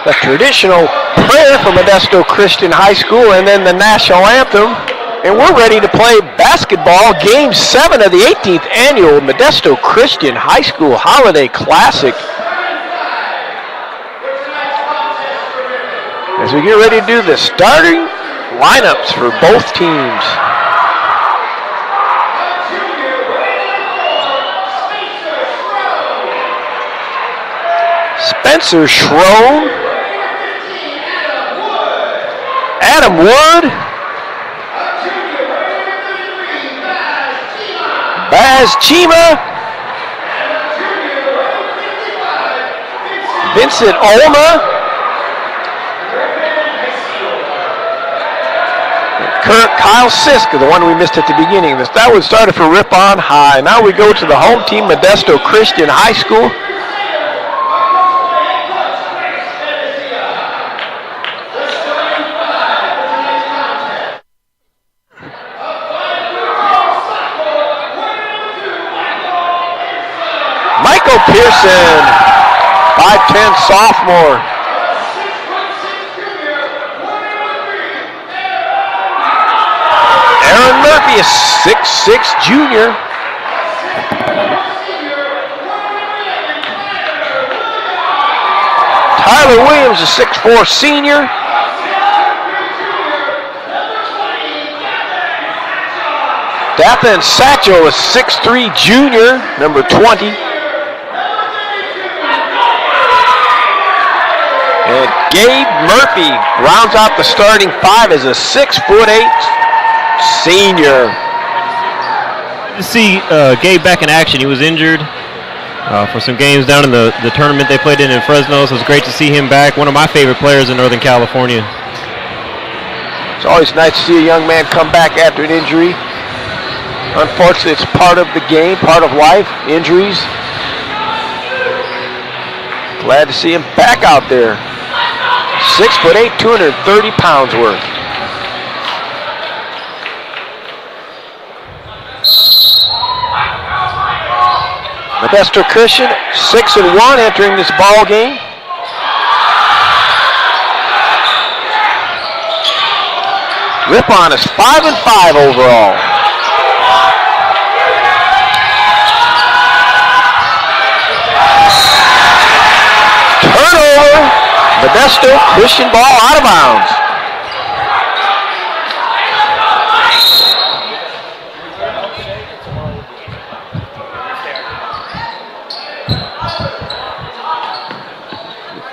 the traditional prayer for Modesto Christian High School and then the national anthem. And we're ready to play basketball, Game 7 of the 18th Annual Modesto Christian High School Holiday Classic. As we get ready to do the starting lineups for both teams. Spencer Schroen, Adam Wood, Baz Chima, Vincent Olma, Kyle Siska, the one we missed at the beginning. That one started for Ripon High. Now we go to the home team, Modesto Christian High School. Michael Pearson, 5'10" sophomore. Aaron Murphy, a 6'6" junior. Tyler Williams, a 6'4" senior. Dathan Satchel, a 6'3" junior, number 20. And Gabe Murphy rounds out the starting five as a 6'8" senior. To see Gabe back in action. He was injured for some games down in the tournament they played in Fresno, so it's great to see him back. One of my favorite players in Northern California. It's always nice to see a young man come back after an injury. Unfortunately, it's part of the game, part of life, injuries. Glad to see him back out there. 6'8", 230 pounds worth. Modesto Christian, 6-1 entering this ball game. Ripon is 5-5 overall. Turnover. Modesto Christian ball out of bounds.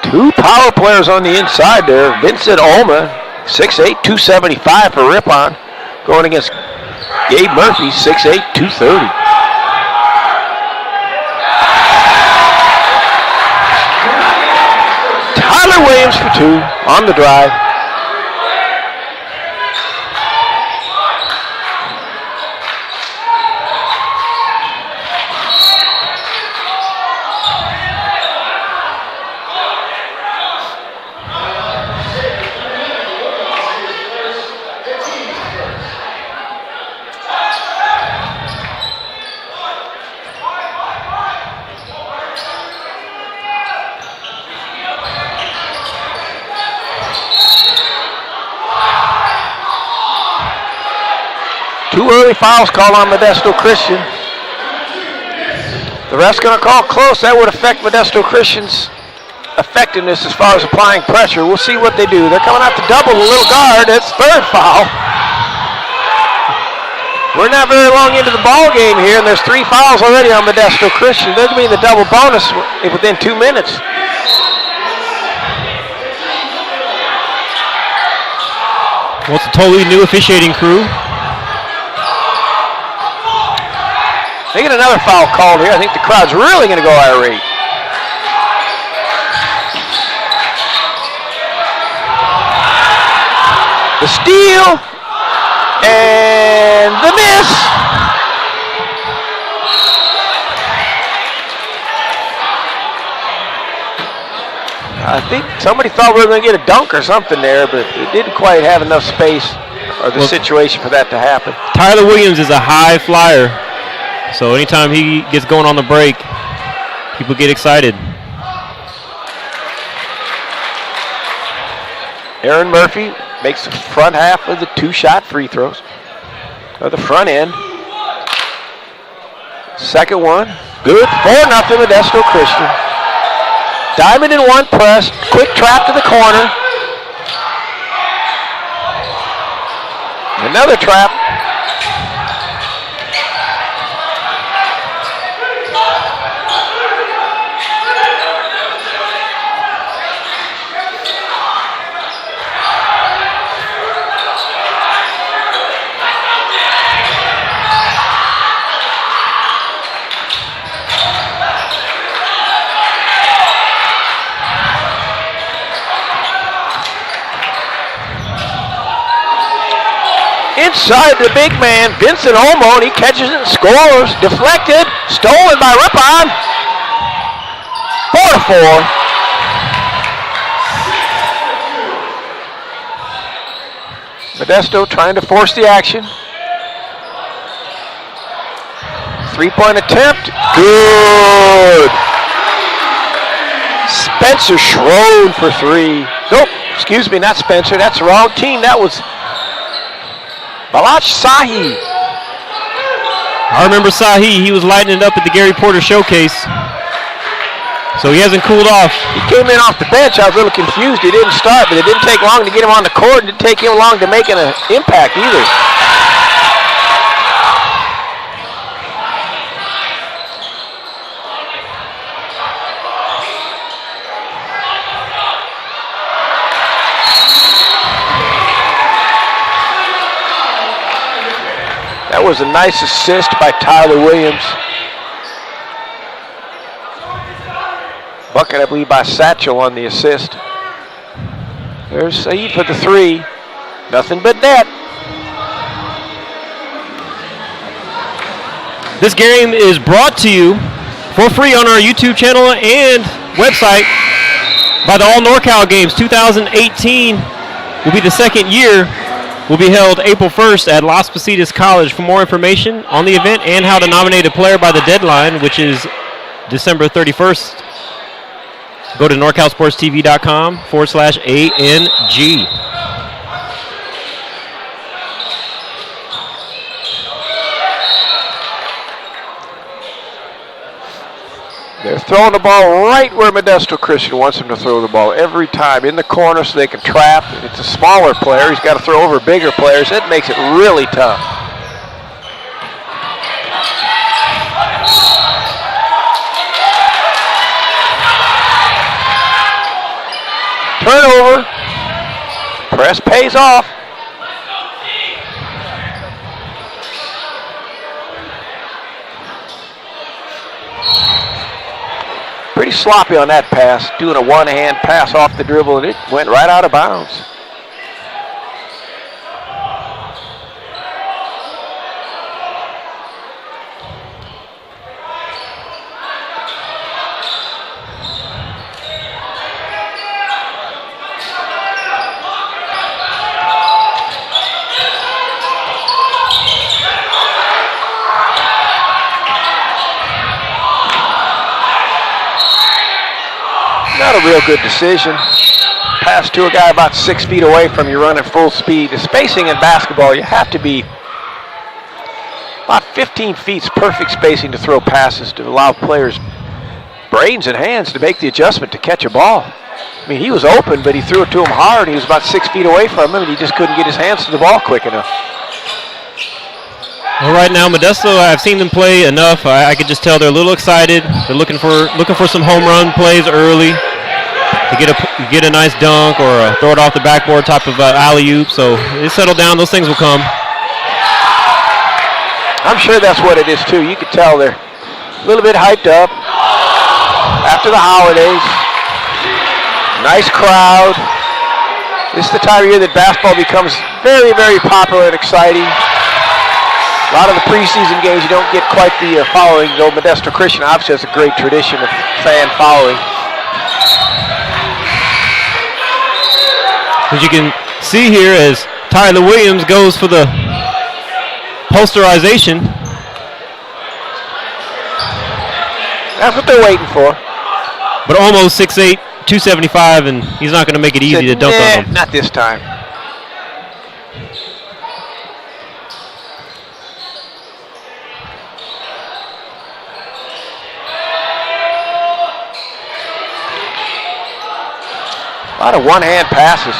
Two power players on the inside there. Vincent Olma, 6'8", 275 for Ripon, going against Gabe Murphy, 6'8", 230. Tyler Williams for two on the drive. Two early fouls called on Modesto Christian. The ref's going to call close. That would affect Modesto Christian's effectiveness as far as applying pressure. We'll see what they do. They're coming out to double the little guard. That's third foul. We're not very long into the ball game here, and there's 3 fouls already on Modesto Christian. They're going to be in the double bonus within 2 minutes. Well, it's a totally new officiating crew. They get another foul called here. I think the crowd's really going to go irate. The steal and the miss. I think somebody thought we were going to get a dunk or something there, but it didn't quite have enough space or the situation for that to happen. Tyler Williams is a high flyer. So anytime he gets going on the break, people get excited. Aaron Murphy makes the front half of the 2-shot free throws. Or the front end. Second one. Good. 4-0 Modesto Christian. Diamond in one press. Quick trap to the corner. Another trap. Inside the big man, Vincent Olmo, and he catches it and scores. Deflected, stolen by Ripon. 4-4. Modesto trying to force the action. 3-point attempt. Good. Spencer Schroed for 3. Nope, excuse me, not Spencer. That's the wrong team. That was Balach Sahi. I remember Sahi. He was lighting it up at the Gary Porter Showcase. So he hasn't cooled off. He came in off the bench. I was a little confused. He didn't start, but it didn't take long to get him on the court. It didn't take him long to make an impact either. That was a nice assist by Tyler Williams. Bucket, I believe, by Satchel on the assist. There's Saeed for the 3. Nothing but net. This game is brought to you for free on our YouTube channel and website by the All NorCal Games. 2018 will be the second year. Will be held April 1st at Las Positas College. For more information on the event and how to nominate a player by the deadline, which is December 31st, go to NorCalSportsTV.com/ANG. They're throwing the ball right where Modesto Christian wants them to throw the ball every time, in the corner so they can trap. It's a smaller player. He's got to throw over bigger players. That makes it really tough. Turnover. Press pays off. Pretty sloppy on that pass, doing a one-hand pass off the dribble, and it went right out of bounds. Not a real good decision. Pass to a guy about 6 feet away from you running full speed. The spacing in basketball, you have to be about 15 feet. Perfect spacing to throw passes to allow players' brains and hands to make the adjustment to catch a ball. I mean, he was open, but he threw it to him hard. He was about 6 feet away from him, and he just couldn't get his hands to the ball quick enough. Well, right now, Modesto, I've seen them play enough. I could just tell they're a little excited. They're looking for some home run plays early to get a nice dunk or throw it off the backboard type of alley-oop. So they settle down. Those things will come. I'm sure that's what it is, too. You could tell they're a little bit hyped up after the holidays. Nice crowd. This is the time of year that basketball becomes very, very popular and exciting. A lot of the preseason games, you don't get quite the following, though Modesto Christian obviously has a great tradition of fan following. As you can see here, as Tyler Williams goes for the posterization. That's what they're waiting for. But almost 6'8", 275, and he's not going to make it easy to dunk on him. Not this time. A lot of one-hand passes.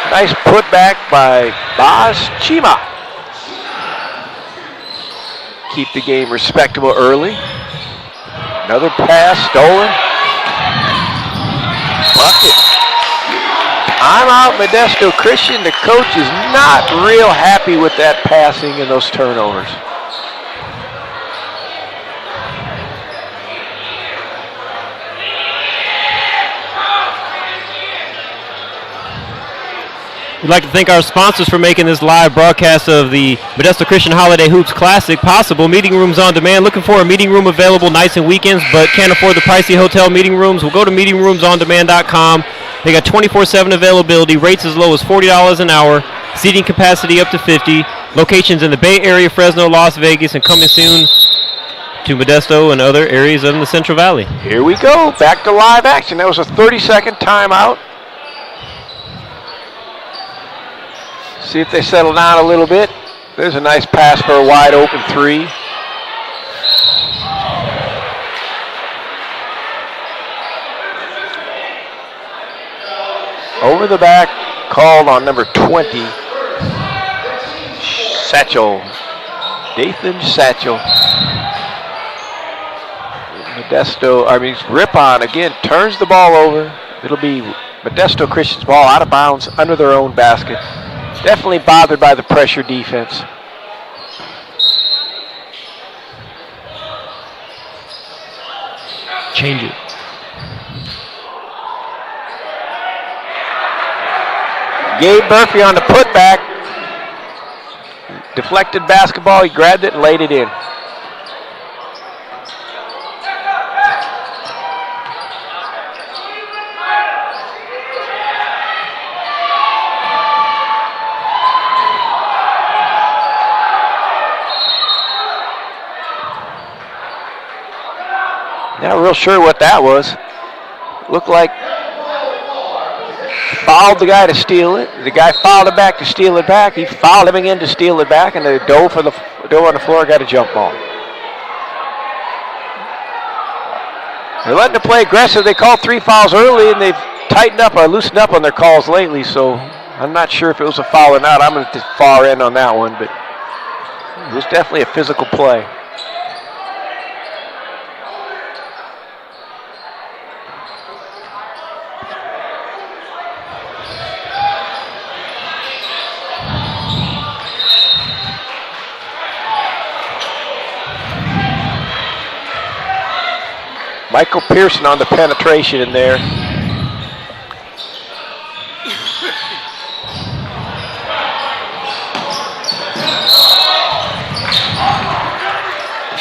Nice putback by Baz Chima. Keep the game respectable early. Another pass stolen. Bucket. Timeout, Modesto Christian. The coach is not real happy with that passing and those turnovers. We'd like to thank our sponsors for making this live broadcast of the Modesto Christian Holiday Hoops Classic possible. Meeting rooms on demand. Looking for a meeting room available nights and weekends, but can't afford the pricey hotel meeting rooms? We'll go to meetingroomsondemand.com. They got 24/7 availability. Rates as low as $40 an hour. Seating capacity up to 50. Locations in the Bay Area, Fresno, Las Vegas, and coming soon to Modesto and other areas in the Central Valley. Here we go. Back to live action. That was a 30-second timeout. See if they settle down a little bit. There's a nice pass for a wide open three. Over the back, called on number 20, Satchel. Dathan Satchel. Ripon again turns the ball over. It'll be Modesto Christian's ball out of bounds under their own basket. Definitely bothered by the pressure defense. Change it. Gabe Murphy on the putback. Deflected basketball, he grabbed it and laid it in. Not real sure what that was. Looked like fouled the guy to steal it. The guy fouled it back to steal it back. He fouled him again to steal it back, and the Doe on the floor got a jump ball. They're letting the play aggressive. They called 3 fouls early, and they've tightened up or loosened up on their calls lately, so I'm not sure if it was a foul or not. I'm at the far end on that one, but it was definitely a physical play. Michael Pearson on the penetration in there.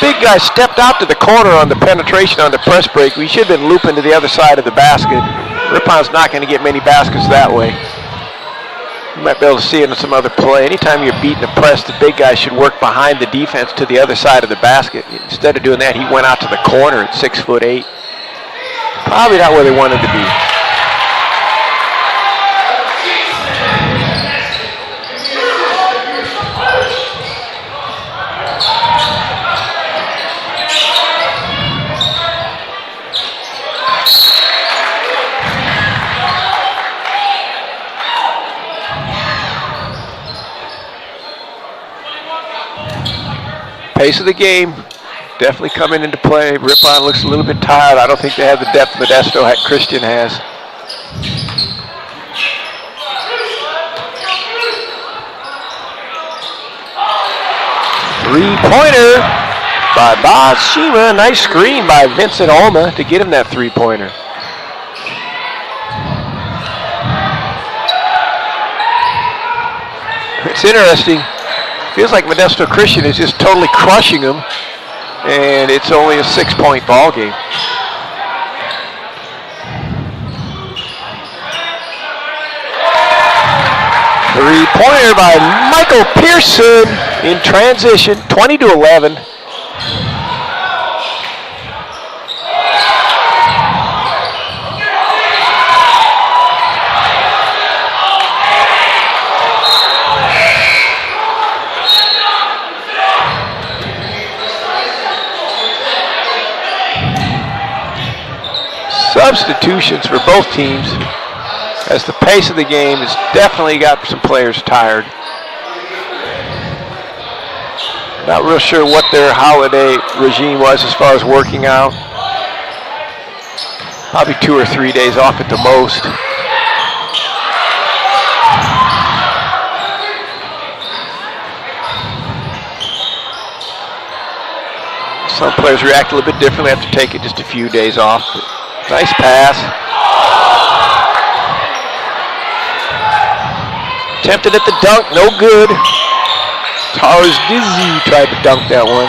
Big guy stepped out to the corner on the penetration on the press break. We should have been looping to the other side of the basket. Ripon's not going to get many baskets that way. You might be able to see it in some other play. Anytime you're beating the press, the big guy should work behind the defense to the other side of the basket. Instead of doing that, he went out to the corner at 6'8". Probably not where they wanted to be. Pace of the game definitely coming into play. Ripon looks a little bit tired. I don't think they have the depth Modesto Christian has. Three-pointer by Baz Chima. Nice screen by Vincent Alma to get him that three-pointer. It's interesting. Feels like Modesto Christian is just totally crushing them, and it's only a 6-point ball game. Three-pointer by Michael Pearson in transition, 20-11. Substitutions for both teams, as the pace of the game has definitely got some players tired. Not real sure what their holiday regime was as far as working out. Probably 2 or 3 days off at the most. Some players react a little bit differently after taking just a few days off. Nice pass. Attempted at the dunk, no good. Tars Dizzy tried to dunk that one.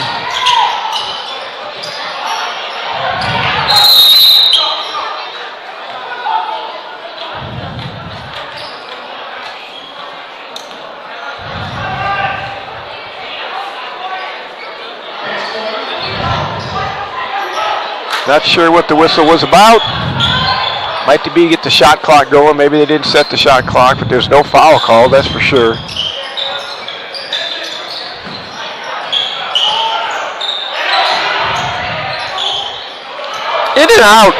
Not sure what the whistle was about. Might be get the shot clock going. Maybe they didn't set the shot clock, but there's no foul call, that's for sure. In and out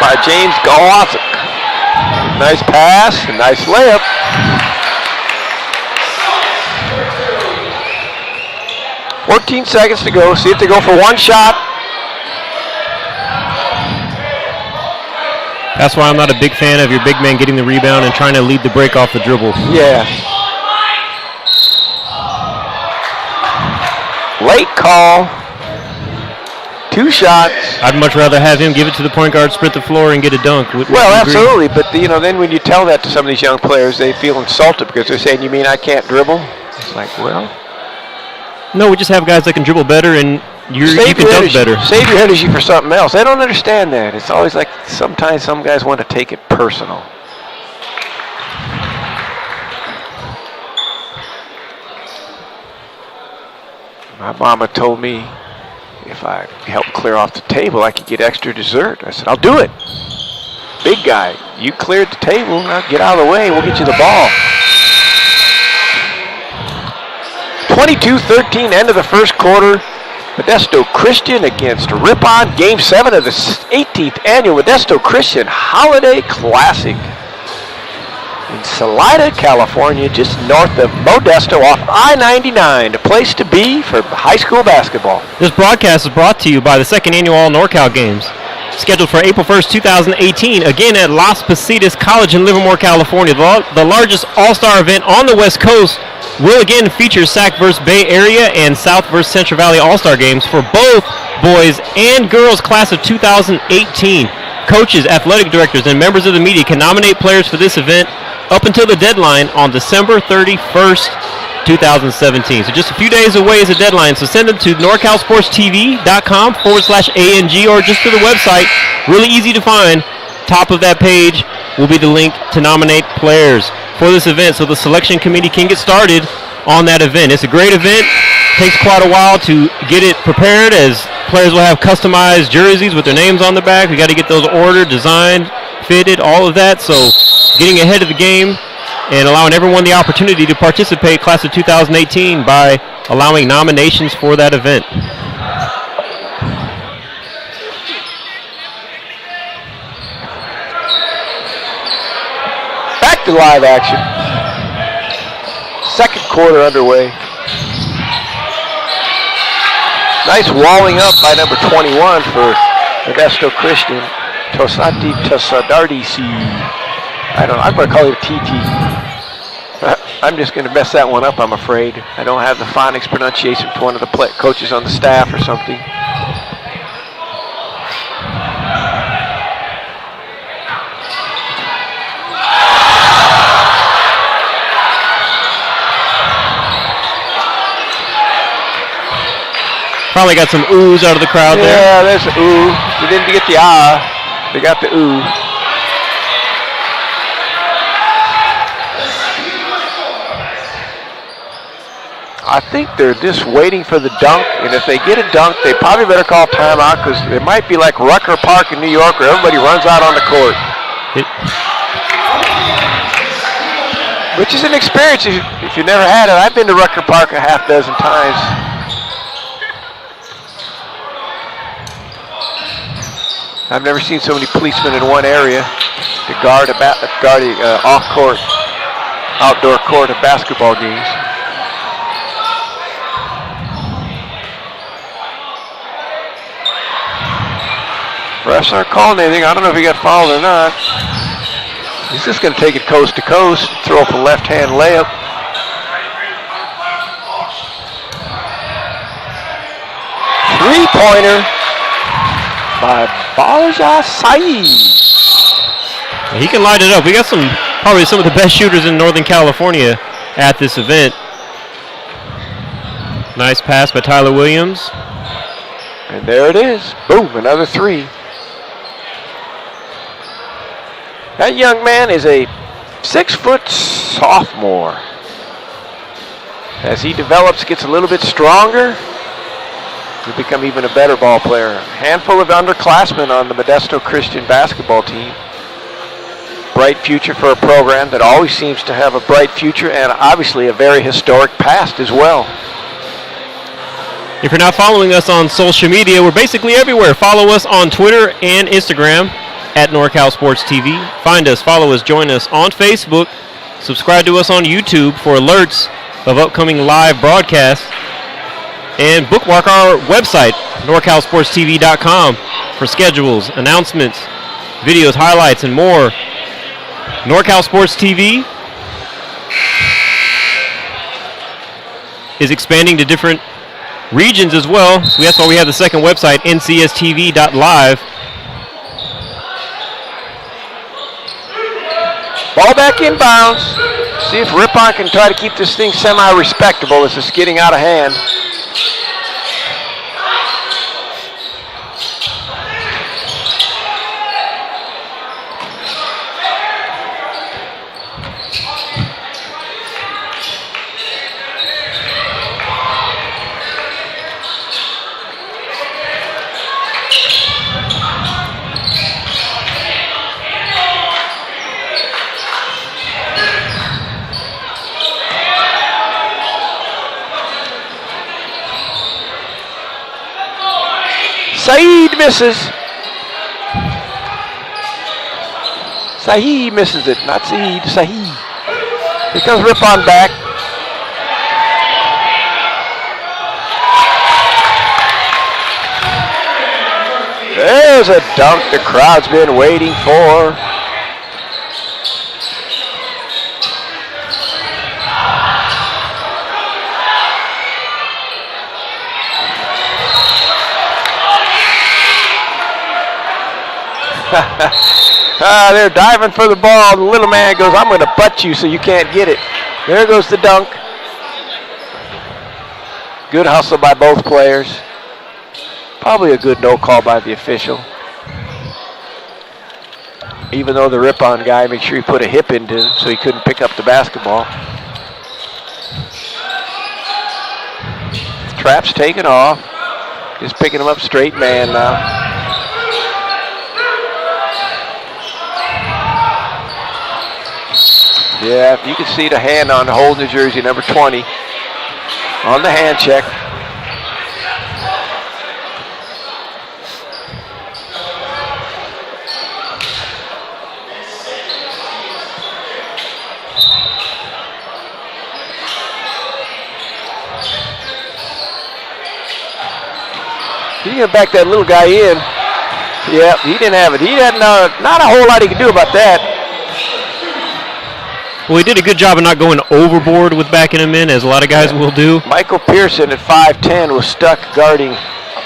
by James Gawasik. Nice pass, a nice layup. $14 seconds to go. See if they go for one shot. That's why I'm not a big fan of your big man getting the rebound and trying to lead the break off the dribble. Yeah. Late call. 2 shots. I'd much rather have him give it to the point guard, sprint the floor, and get a dunk. Well, absolutely. But, then when you tell that to some of these young players, they feel insulted because they're saying, you mean I can't dribble? It's like, well. No, we just have guys that can dribble better, and you can dunk better. Save your energy for something else. They don't understand that. It's always like sometimes some guys want to take it personal. My mama told me if I helped clear off the table, I could get extra dessert. I said, I'll do it. Big guy, you cleared the table, now get out of the way, we'll get you the ball. 22-13, end of the first quarter. Modesto Christian against Ripon, Game 7 of the 18th Annual Modesto Christian Holiday Classic. In Salida, California, just north of Modesto off I-99, the place to be for high school basketball. This broadcast is brought to you by the 2nd Annual All-NorCal Games, scheduled for April 1st, 2018, again at Las Positas College in Livermore, California. The largest all-star event on the West Coast will again feature SAC vs. Bay Area and South vs. Central Valley All-Star Games for both boys and girls class of 2018. Coaches, athletic directors, and members of the media can nominate players for this event up until the deadline on December 31st, 2017. So just a few days away is the deadline. So send them to NorCalSportsTV.com/ANG or just to the website. Really easy to find. Top of that page will be the link to nominate players for this event so the selection committee can get started on that event. It's a great event. Takes quite a while to get it prepared as players will have customized jerseys with their names on the back. We got to get those ordered, designed, fitted, all of that. So getting ahead of the game and allowing everyone the opportunity to participate class of 2018 by allowing nominations for that event. Back to live action. Second quarter underway. Nice walling up by number 21 for Modesto Christian. Tosati Tosadardisi. I'm going to call it a TT. I'm just going to mess that one up, I'm afraid. I don't have the phonics pronunciation for one of the coaches on the staff or something. Probably got some oohs out of the crowd there. Yeah, there's the ooh. They didn't get the ah. They got the ooh. I think they're just waiting for the dunk, and if they get a dunk, they probably better call timeout because it might be like Rucker Park in New York where everybody runs out on the court. Which is an experience if you've never had it. I've been to Rucker Park a half dozen times. I've never seen so many policemen in one area to guard off-court, outdoor court of basketball games. Refs aren't calling anything. I don't know if he got fouled or not. He's just going to take it coast to coast, throw up a left-hand layup. Three-pointer by Baja Saeed. He can light it up. We got probably some of the best shooters in Northern California at this event. Nice pass by Tyler Williams. And there it is. Boom, another three. That young man is a 6-foot sophomore. As he develops, gets a little bit stronger, he'll become even a better ball player. A handful of underclassmen on the Modesto Christian basketball team. Bright future for a program that always seems to have a bright future and obviously a very historic past as well. If you're not following us on social media, we're basically everywhere. Follow us on Twitter and Instagram at NorCal Sports TV. Find us, follow us, join us on Facebook. Subscribe to us on YouTube for alerts of upcoming live broadcasts. And bookmark our website, NorCalSportsTV.com, for schedules, announcements, videos, highlights, and more. NorCal Sports TV is expanding to different regions as well. So that's why we have the second website, NCSTV.live. Ball back in bounds. See if Ripon can try to keep this thing semi-respectable as it's getting out of hand. Saeed misses. Saeed misses it, not Saeed, Saeed. Here comes Ripon back. There's a dunk the crowd's been waiting for. They're diving for the ball. The little man goes, I'm going to butt you so you can't get it. There goes the dunk. Good hustle by both players. Probably a good no call by the official. Even though the Ripon guy made sure he put a hip into him so he couldn't pick up the basketball. Trap's taken off. Just picking him up straight man now. Yeah, you can see the hand on holding the jersey, number 20, on the hand check. He's going to back that little guy in. Yeah, he didn't have it. He had not a whole lot he could do about that. Well, he did a good job of not going overboard with backing him in, as a lot of guys will do. Michael Pearson at 5'10" was stuck guarding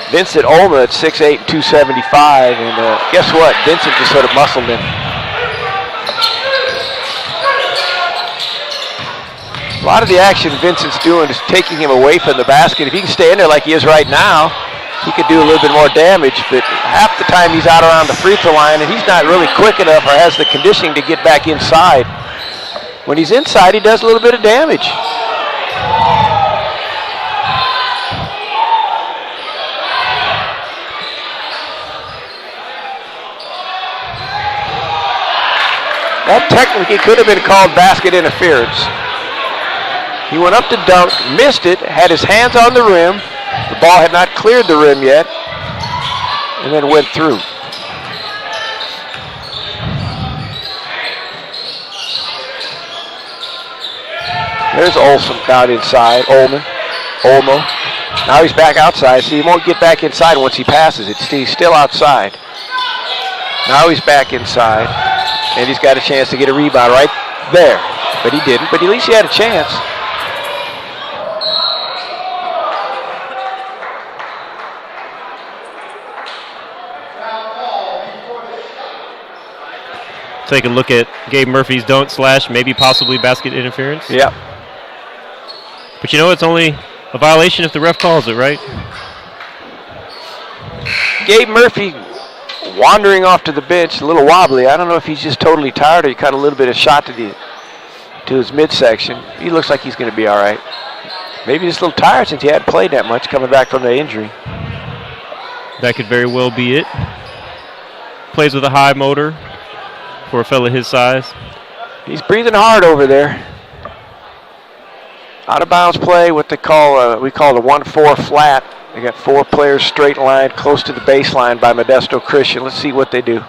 Vincent Olma at 6'8", 275. And guess what? Vincent just sort of muscled him. A lot of the action Vincent's doing is taking him away from the basket. If he can stay in there like he is right now, he could do a little bit more damage. But half the time he's out around the free throw line, and he's not really quick enough or has the conditioning to get back inside. When he's inside, he does a little bit of damage. That technically could have been called basket interference. He went up to dunk, missed it, had his hands on the rim. The ball had not cleared the rim yet, and then went through. There's Olson down inside. Olmo. Now he's back outside. See, he won't get back inside once he passes it. He's still outside. Now he's back inside. And he's got a chance to get a rebound right there. But he didn't. But at least he had a chance. Take a look at Gabe Murphy's don't / maybe possibly basket interference. Yep. But you know, it's only a violation if the ref calls it, right? Gabe Murphy wandering off to the bench, a little wobbly. I don't know if he's just totally tired or he caught a little bit of shot to his midsection. He looks like he's going to be all right. Maybe just a little tired since he hadn't played that much coming back from the injury. That could very well be it. Plays with a high motor for a fella his size. He's breathing hard over there. Out of bounds play, what they call we call the 1-4 flat. They got 4 players straight line close to the baseline by Modesto Christian. Let's see what they do.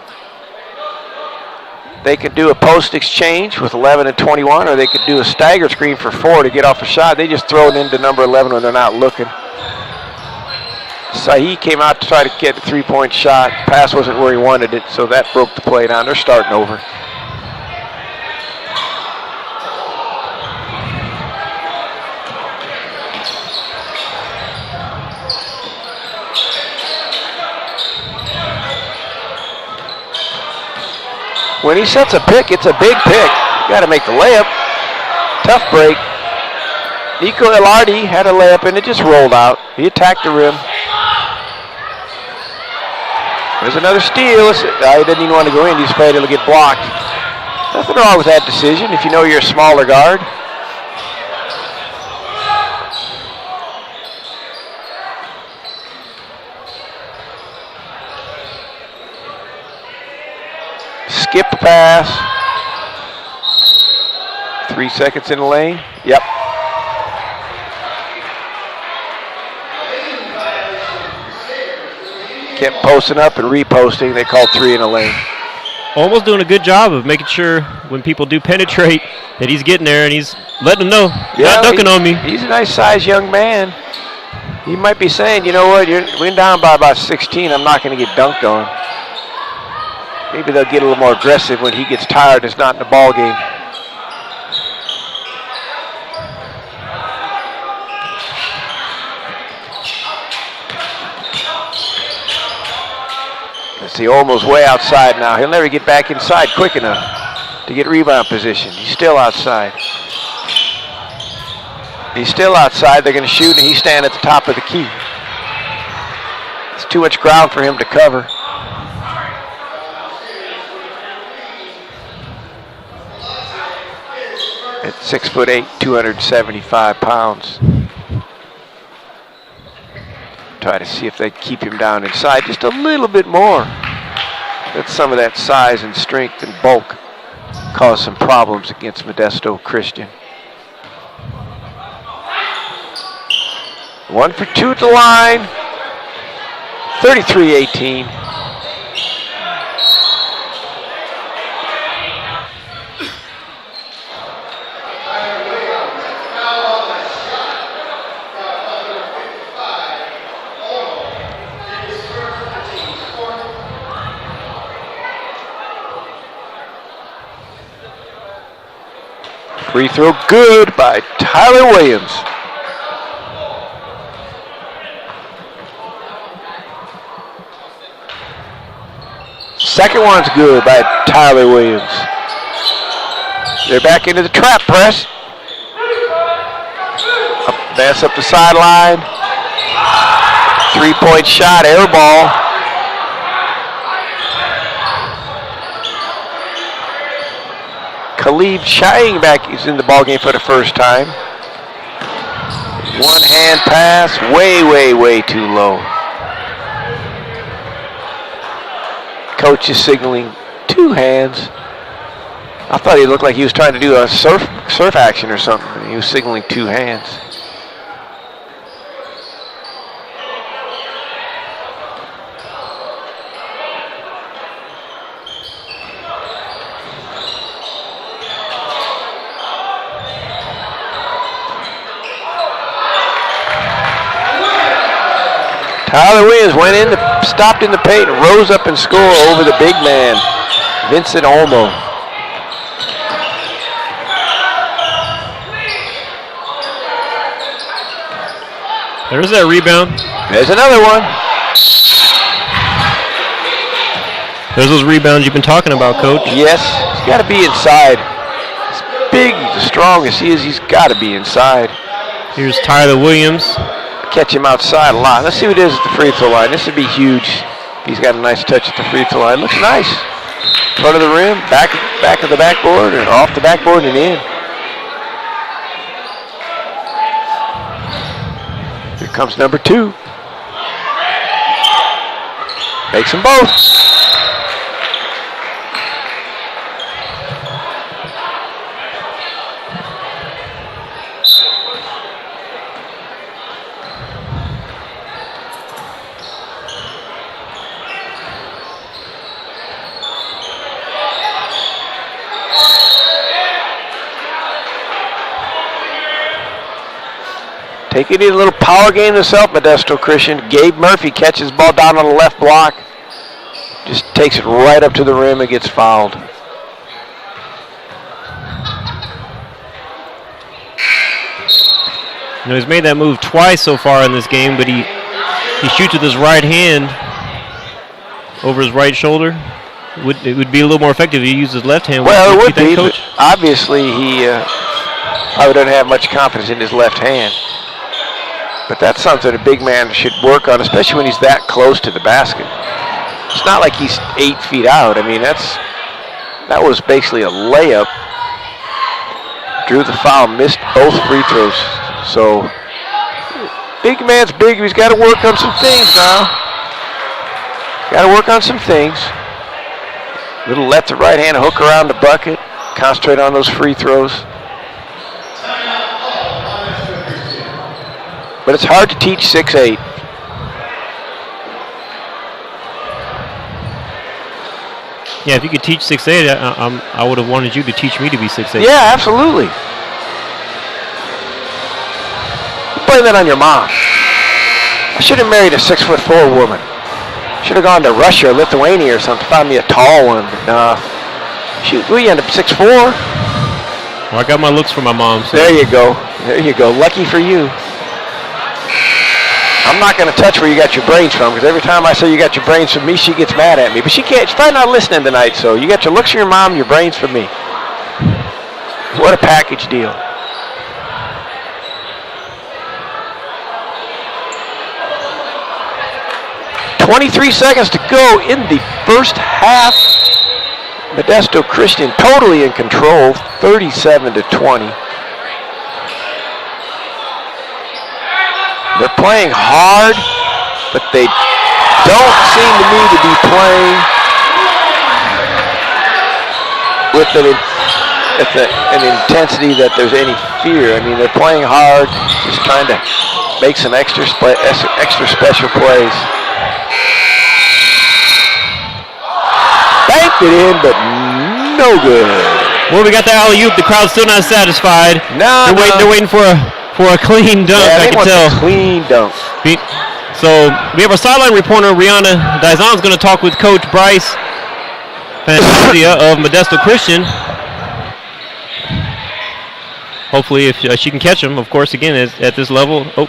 They could do a post exchange with 11 and 21, or they could do a stagger screen for 4 to get off a shot. They just throw it into number 11 when they're not looking. Sahi came out to try to get a 3-point shot. Pass wasn't where he wanted it, so that broke the play down. They're starting over. When he sets a pick, it's a big pick. You got to make the layup. Tough break. Nico Elardi had a layup and it just rolled out. He attacked the rim. There's another steal. He didn't even want to go in. He's afraid it'll get blocked. Nothing wrong with that decision if you know you're a smaller guard. Skip the pass. 3 seconds in the lane. Yep. Kept posting up and reposting. They called 3 in the lane. Almost doing a good job of making sure when people do penetrate that he's getting there and he's letting them know, not dunking on me. He's a nice sized young man. He might be saying, you know what, we're down by about 16. I'm not going to get dunked on. Maybe they'll get a little more aggressive when he gets tired and it's not in the ball game. Let's see, almost way outside now. He'll never get back inside quick enough to get rebound position. He's still outside. He's still outside. They're going to shoot, and he's standing at the top of the key. It's too much ground for him to cover. At 6'8", 275 pounds. Try to see if they keep him down inside just a little bit more. Let some of that size and strength and bulk cause some problems against Modesto Christian. 1 for 2 at the line. 33-18. Free throw good by Tyler Williams. Second one's good by Tyler Williams. They're back into the trap press. Pass up the sideline. 3-point shot, air ball. Khalid Chang back is in the ballgame for the first time. One hand pass, way too low. Coach is signaling 2 hands. I thought he looked like he was trying to do a surf action or something. He was signaling 2 hands. Tyler Williams went in, stopped in the paint, and rose up and scored over the big man, Vincent Olmo. There's that rebound. There's another one. There's those rebounds you've been talking about, Coach. Yes, he's got to be inside. As big, as strong as he is, he's got to be inside. Here's Tyler Williams. Catch him outside a lot. Let's see what it is at the free throw line. This would be huge. He's got a nice touch at the free throw line. Looks nice. Front of the rim, back of the backboard, and off the backboard and in. Here comes number 2. Makes them both. Taking it a little power game themselves, Modesto Christian. Gabe Murphy catches the ball down on the left block. Just takes it right up to the rim and gets fouled. You know, he's made that move twice so far in this game, but he shoots with his right hand over his right shoulder. It would be a little more effective if he used his left hand. Well, it would be, Coach? but obviously he probably doesn't have much confidence in his left hand. But that's something a big man should work on, especially when he's that close to the basket. It's not like he's 8 feet out. I mean, that was basically a layup. Drew the foul, missed both free throws. So, big man's big. He's got to work on some things now. Got to work on some things. Little left to right hand, hook around the bucket. Concentrate on those free throws. But it's hard to teach 6'8". Yeah, if you could teach 6'8", I would have wanted you to teach me to be 6'8". Yeah, absolutely. Blame that on your mom. I should have married a 6'4" woman. Should have gone to Russia or Lithuania or something, found me a tall one. But no. Shoot, we end up 6'4". Well, I got my looks from my mom. So. There you go. There you go. Lucky for you. I'm not going to touch where you got your brains from, because every time I say you got your brains from me, she gets mad at me. But she can't. She's probably not listening tonight, so you got your looks from your mom, your brains from me. What a package deal. .23 seconds to go in the first half. Modesto Christian totally in control, 37-20. They're playing hard, but they don't seem to me to be playing with an intensity that there's any fear. I mean, they're playing hard, just trying to make some extra special plays. Banked it in, but no good. Well, we got the alley-oop. The crowd's still not satisfied. No, they're waiting for a clean dunk, yeah, I can tell. Clean dunk. So we have our sideline reporter, Rihanna Dizon's going to talk with Coach Bryce Fantasia of Modesto Christian. Hopefully, if she can catch him, of course, again, at this level. Oh.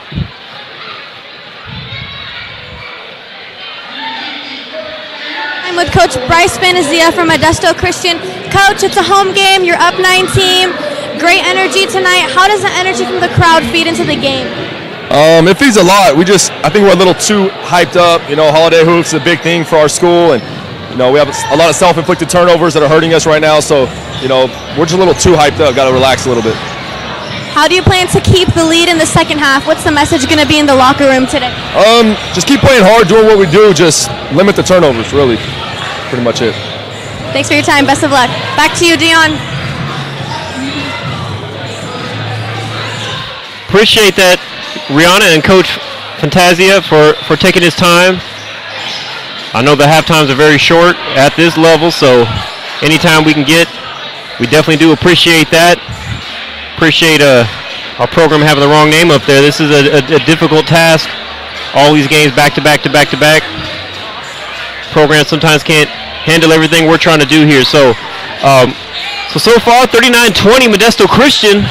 I'm with Coach Bryce Fantasia from Modesto Christian. Coach, it's a home game. You're up 19. Great energy tonight. How does the energy from the crowd feed into the game? It feeds a lot. I think we're a little too hyped up. You know, holiday hoops is a big thing for our school, and you know we have a lot of self-inflicted turnovers that are hurting us right now. So, you know, we're just a little too hyped up. Got to relax a little bit. How do you plan to keep the lead in the second half? What's the message going to be in the locker room today? Just keep playing hard, doing what we do. Just limit the turnovers. Really, pretty much it. Thanks for your time. Best of luck. Back to you, Dion. Appreciate that, Rihanna and Coach Fantasia for taking his time. I know the halftimes are very short at this level, so anytime we can get, we definitely do appreciate that. Appreciate our program having the wrong name up there. This is a difficult task all these games back to back to back to back. Programs sometimes can't handle everything we're trying to do here. So far, 39-20, Modesto Christian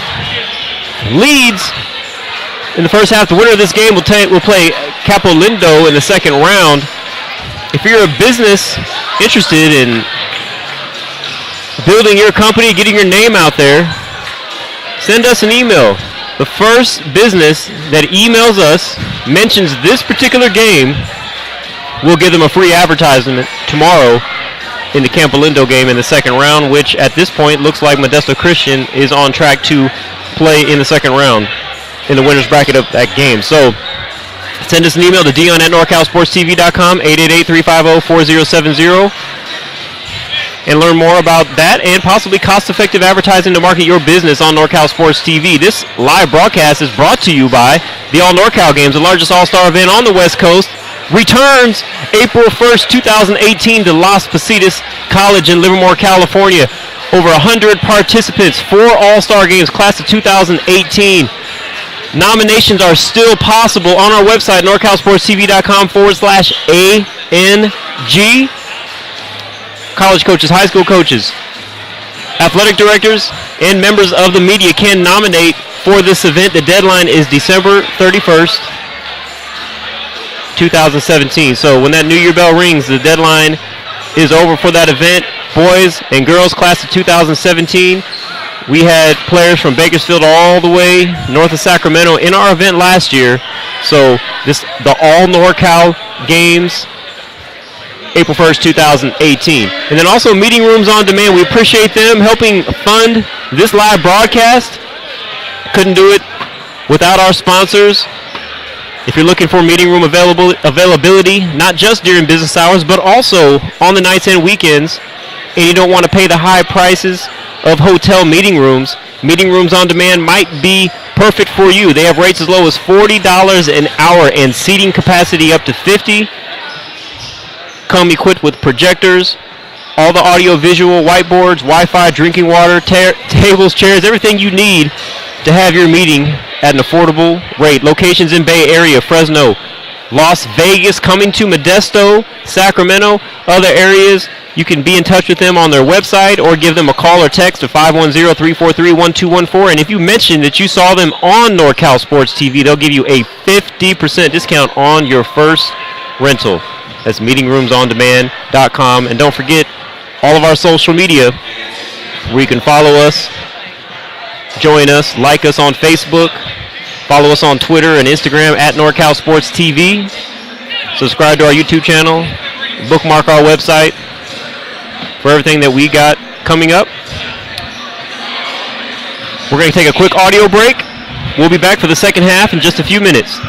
leads in the first half. The winner of this game will play Capolindo in the second round. If you're a business interested in building your company, getting your name out there, send us an email. The first business that emails us, mentions this particular game, we'll give them a free advertisement tomorrow in the Capolindo game in the second round, which at this point looks like Modesto Christian is on track to play in the second round in the winner's bracket of that game. So send us an email to dion@norcalsportstv.com, 888-350-4070, and learn more about that and possibly cost-effective advertising to market your business on NorCal Sports TV. This live broadcast is brought to you by the All NorCal Games, the largest all-star event on the West Coast. Returns April 1st, 2018 to Las Positas College in Livermore, California. Over 100 participants, 4 all-star games, class of 2018. Nominations are still possible on our website, norcalsportstv.com/ANG. College coaches, high school coaches, athletic directors, and members of the media can nominate for this event. The deadline is December 31st, 2017. So when that New Year bell rings, the deadline is over for that event. Boys and girls class of 2017. We had players from Bakersfield all the way north of Sacramento in our event last year. So the All NorCal Games, April 1st, 2018. And then also Meeting Rooms on Demand. We appreciate them helping fund this live broadcast. Couldn't do it without our sponsors. If you're looking for meeting room availability, not just during business hours, but also on the nights and weekends, and you don't want to pay the high prices of hotel meeting rooms, Meeting Rooms on Demand might be perfect for you. They have rates as low as $40 an hour and seating capacity up to 50. Come equipped with projectors, all the audio-visual, whiteboards, Wi-Fi, drinking water, tables, chairs, everything you need to have your meeting at an affordable rate. Locations in Bay Area, Fresno, Las Vegas, coming to Modesto, Sacramento, other areas. You can be in touch with them on their website or give them a call or text to 510-343-1214. And if you mention that you saw them on NorCal Sports TV, they'll give you a 50% discount on your first rental. That's meetingroomsondemand.com. And don't forget all of our social media where you can follow us, join us, like us on Facebook, follow us on Twitter and Instagram at NorCal Sports TV. Subscribe to our YouTube channel, bookmark our website for everything that we got coming up. We're going to take a quick audio break. We'll be back for the second half in just a few minutes.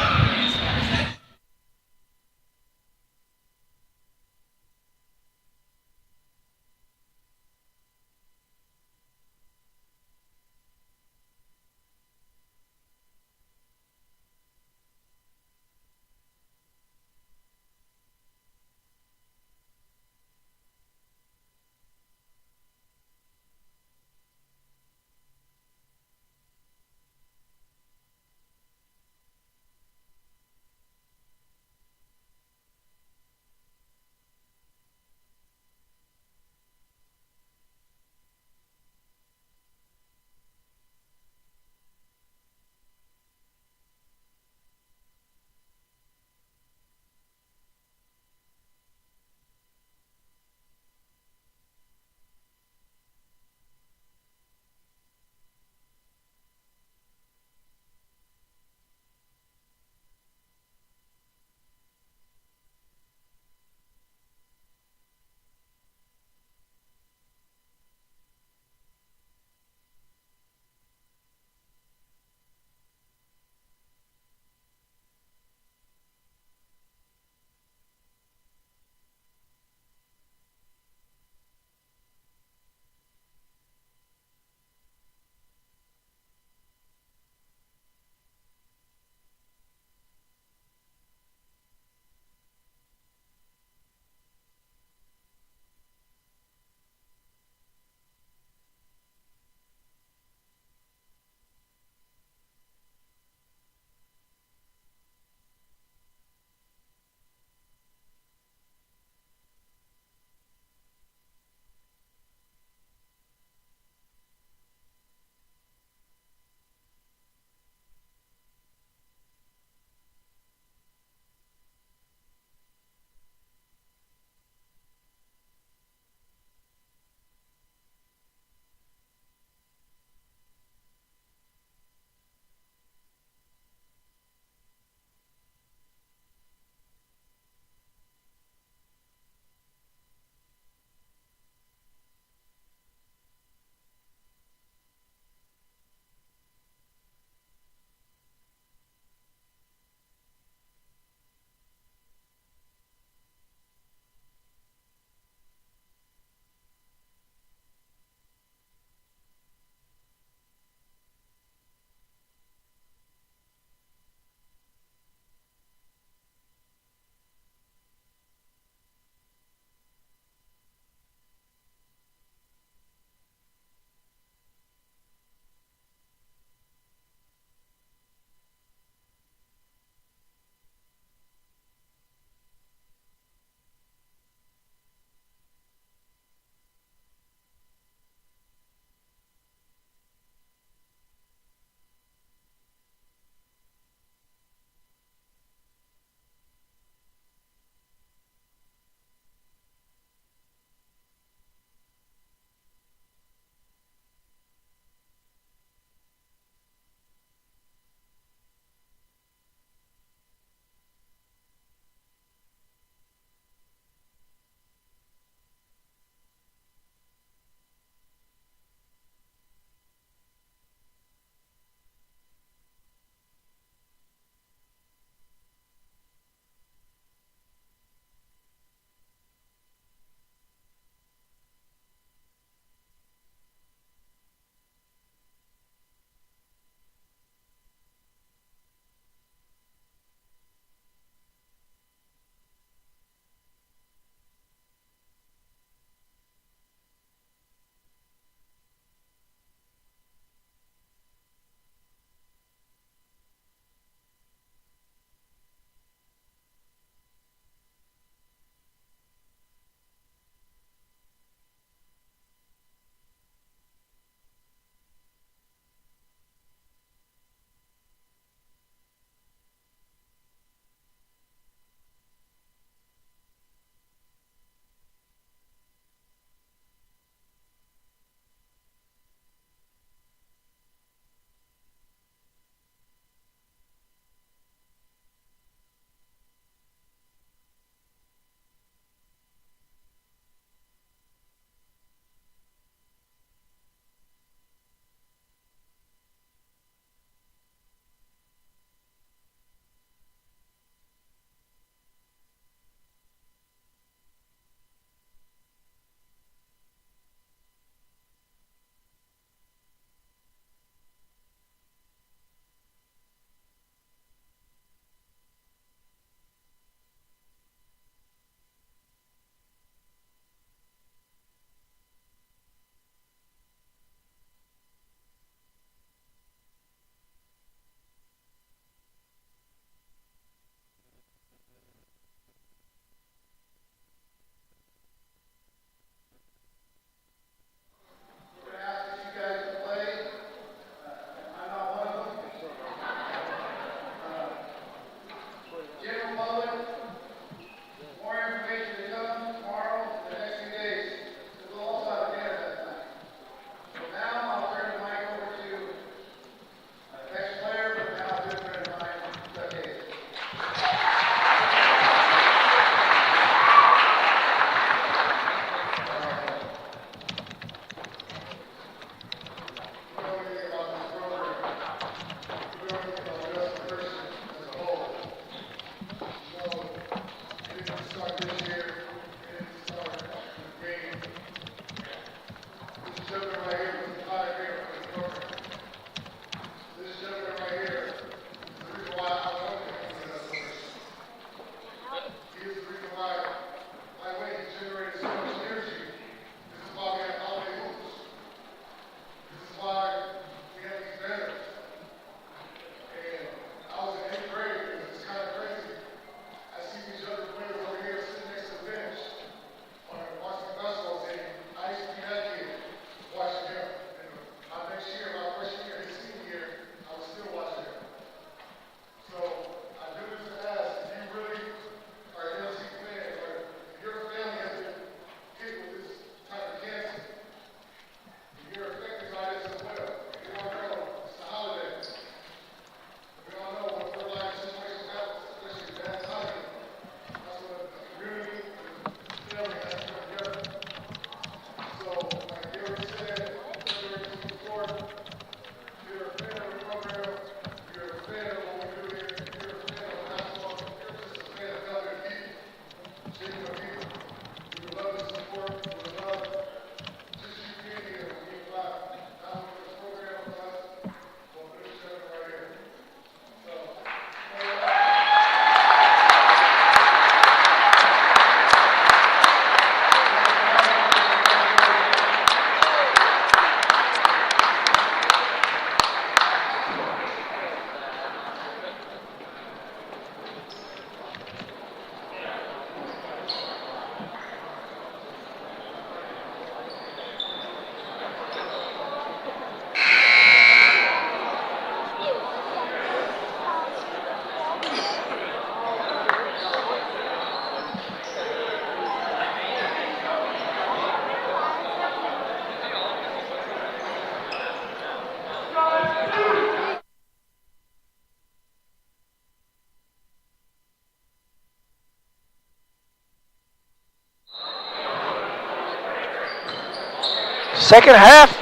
Second half,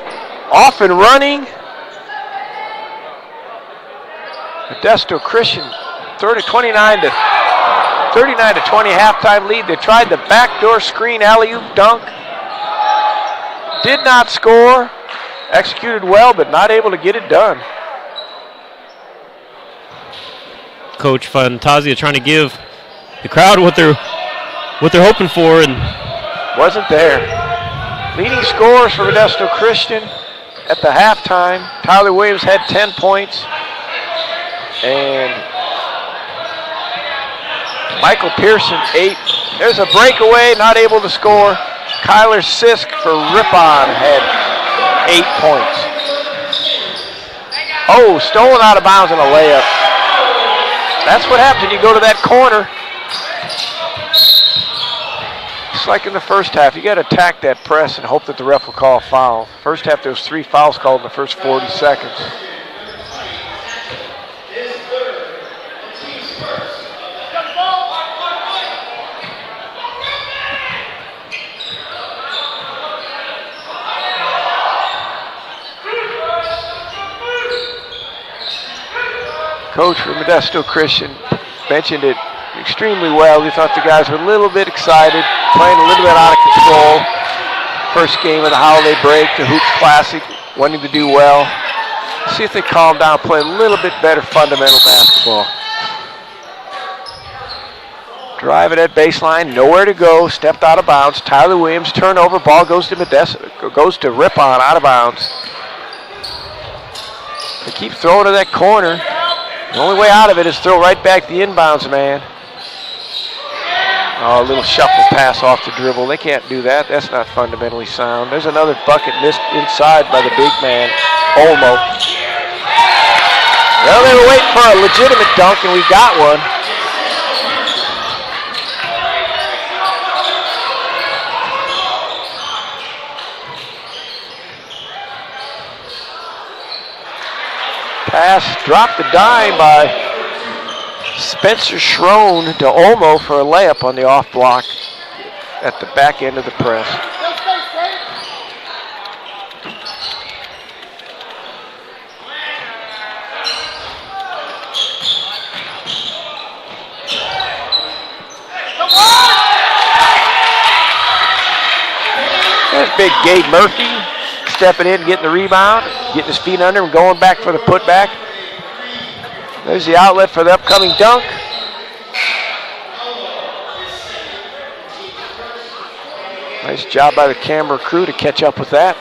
off and running. Modesto Christian, 39 to 20 halftime lead. They tried the backdoor screen alley-oop dunk. Did not score. Executed well, but not able to get it done. Coach Fantasia trying to give the crowd what they're hoping for, and wasn't there. Leading scorers for Modesto Christian at the halftime. Tyler Williams had 10 points. And Michael Pearson, 8. There's a breakaway, not able to score. Kyler Sisk for Ripon had 8 points. Oh, stolen out of bounds in a layup. That's what happens when you go to that corner. Just like in the first half, you got to attack that press and hope that the ref will call a foul. First half, there was 3 fouls called in the first 40 seconds. Coach for Modesto Christian mentioned it extremely well. He thought the guys were a little bit excited, playing a little bit out of control. First game of the holiday break, the Hoops Classic, wanting to do well. See if they calm down, play a little bit better fundamental basketball. Drive it at baseline, nowhere to go, stepped out of bounds. Tyler Williams, turnover, ball goes to Modesto, goes to Ripon, out of bounds. They keep throwing to that corner. The only way out of it is throw right back the inbounds man. Oh, a little shuffle pass off the dribble. They can't do that. That's not fundamentally sound. There's another bucket missed inside by the big man, Olmo. Well, they were waiting for a legitimate dunk, and we got one. Pass, dropped the dime by Spencer Schrone to Olmo for a layup on the off block at the back end of the press. There's big Gabe Murphy stepping in, getting the rebound, getting his feet under him, going back for the putback. There's the outlet for the upcoming dunk. Nice job by the camera crew to catch up with that.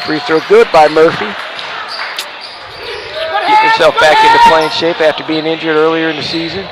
Free throw good by Murphy. Getting himself back into playing shape after being injured earlier in the season.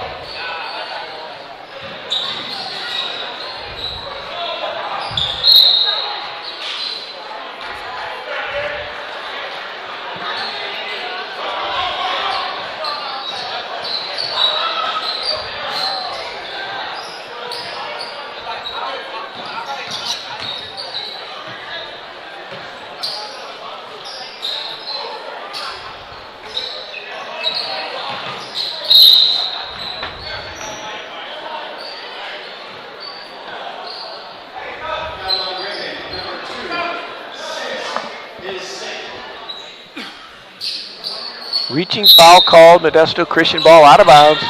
Reaching foul called, Modesto Christian ball out of bounds.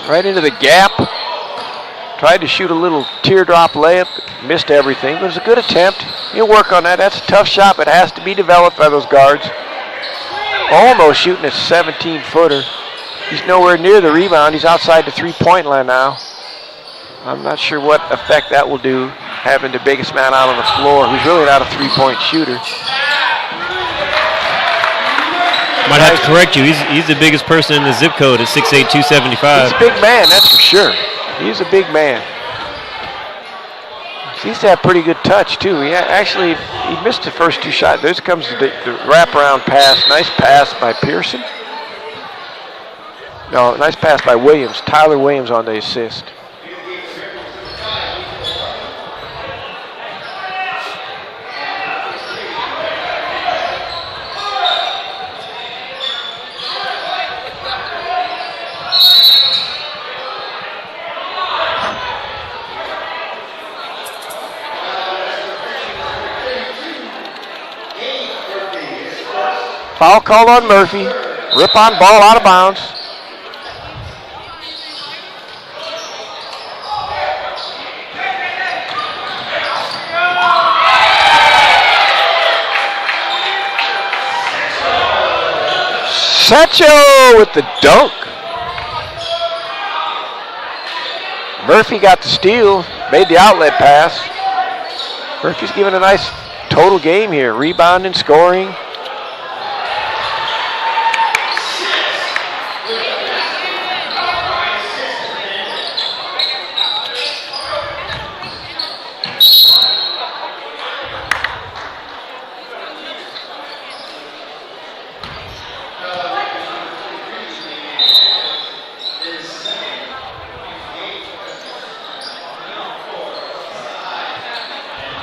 Right into the gap. Tried to shoot a little teardrop layup, missed everything, but it was a good attempt. He'll work on that. That's a tough shot, but it has to be developed by those guards. Almost shooting a 17-footer. He's nowhere near the rebound. He's outside the three-point line now. I'm not sure what effect that will do, having the biggest man out on the floor, who's really not a three-point shooter. Might have to correct you. He's the biggest person in the zip code at 6'8", 275. He's a big man, that's for sure. He's a big man. He used to have pretty good touch, too. He missed the first 2 shots. There comes the wraparound pass. Nice pass by Pearson. No, nice pass by Williams. Tyler Williams on the assist. Foul called on Murphy. Ripon ball out of bounds. Satchel with the dunk. Murphy got the steal, made the outlet pass. Murphy's giving a nice total game here, rebounding, scoring.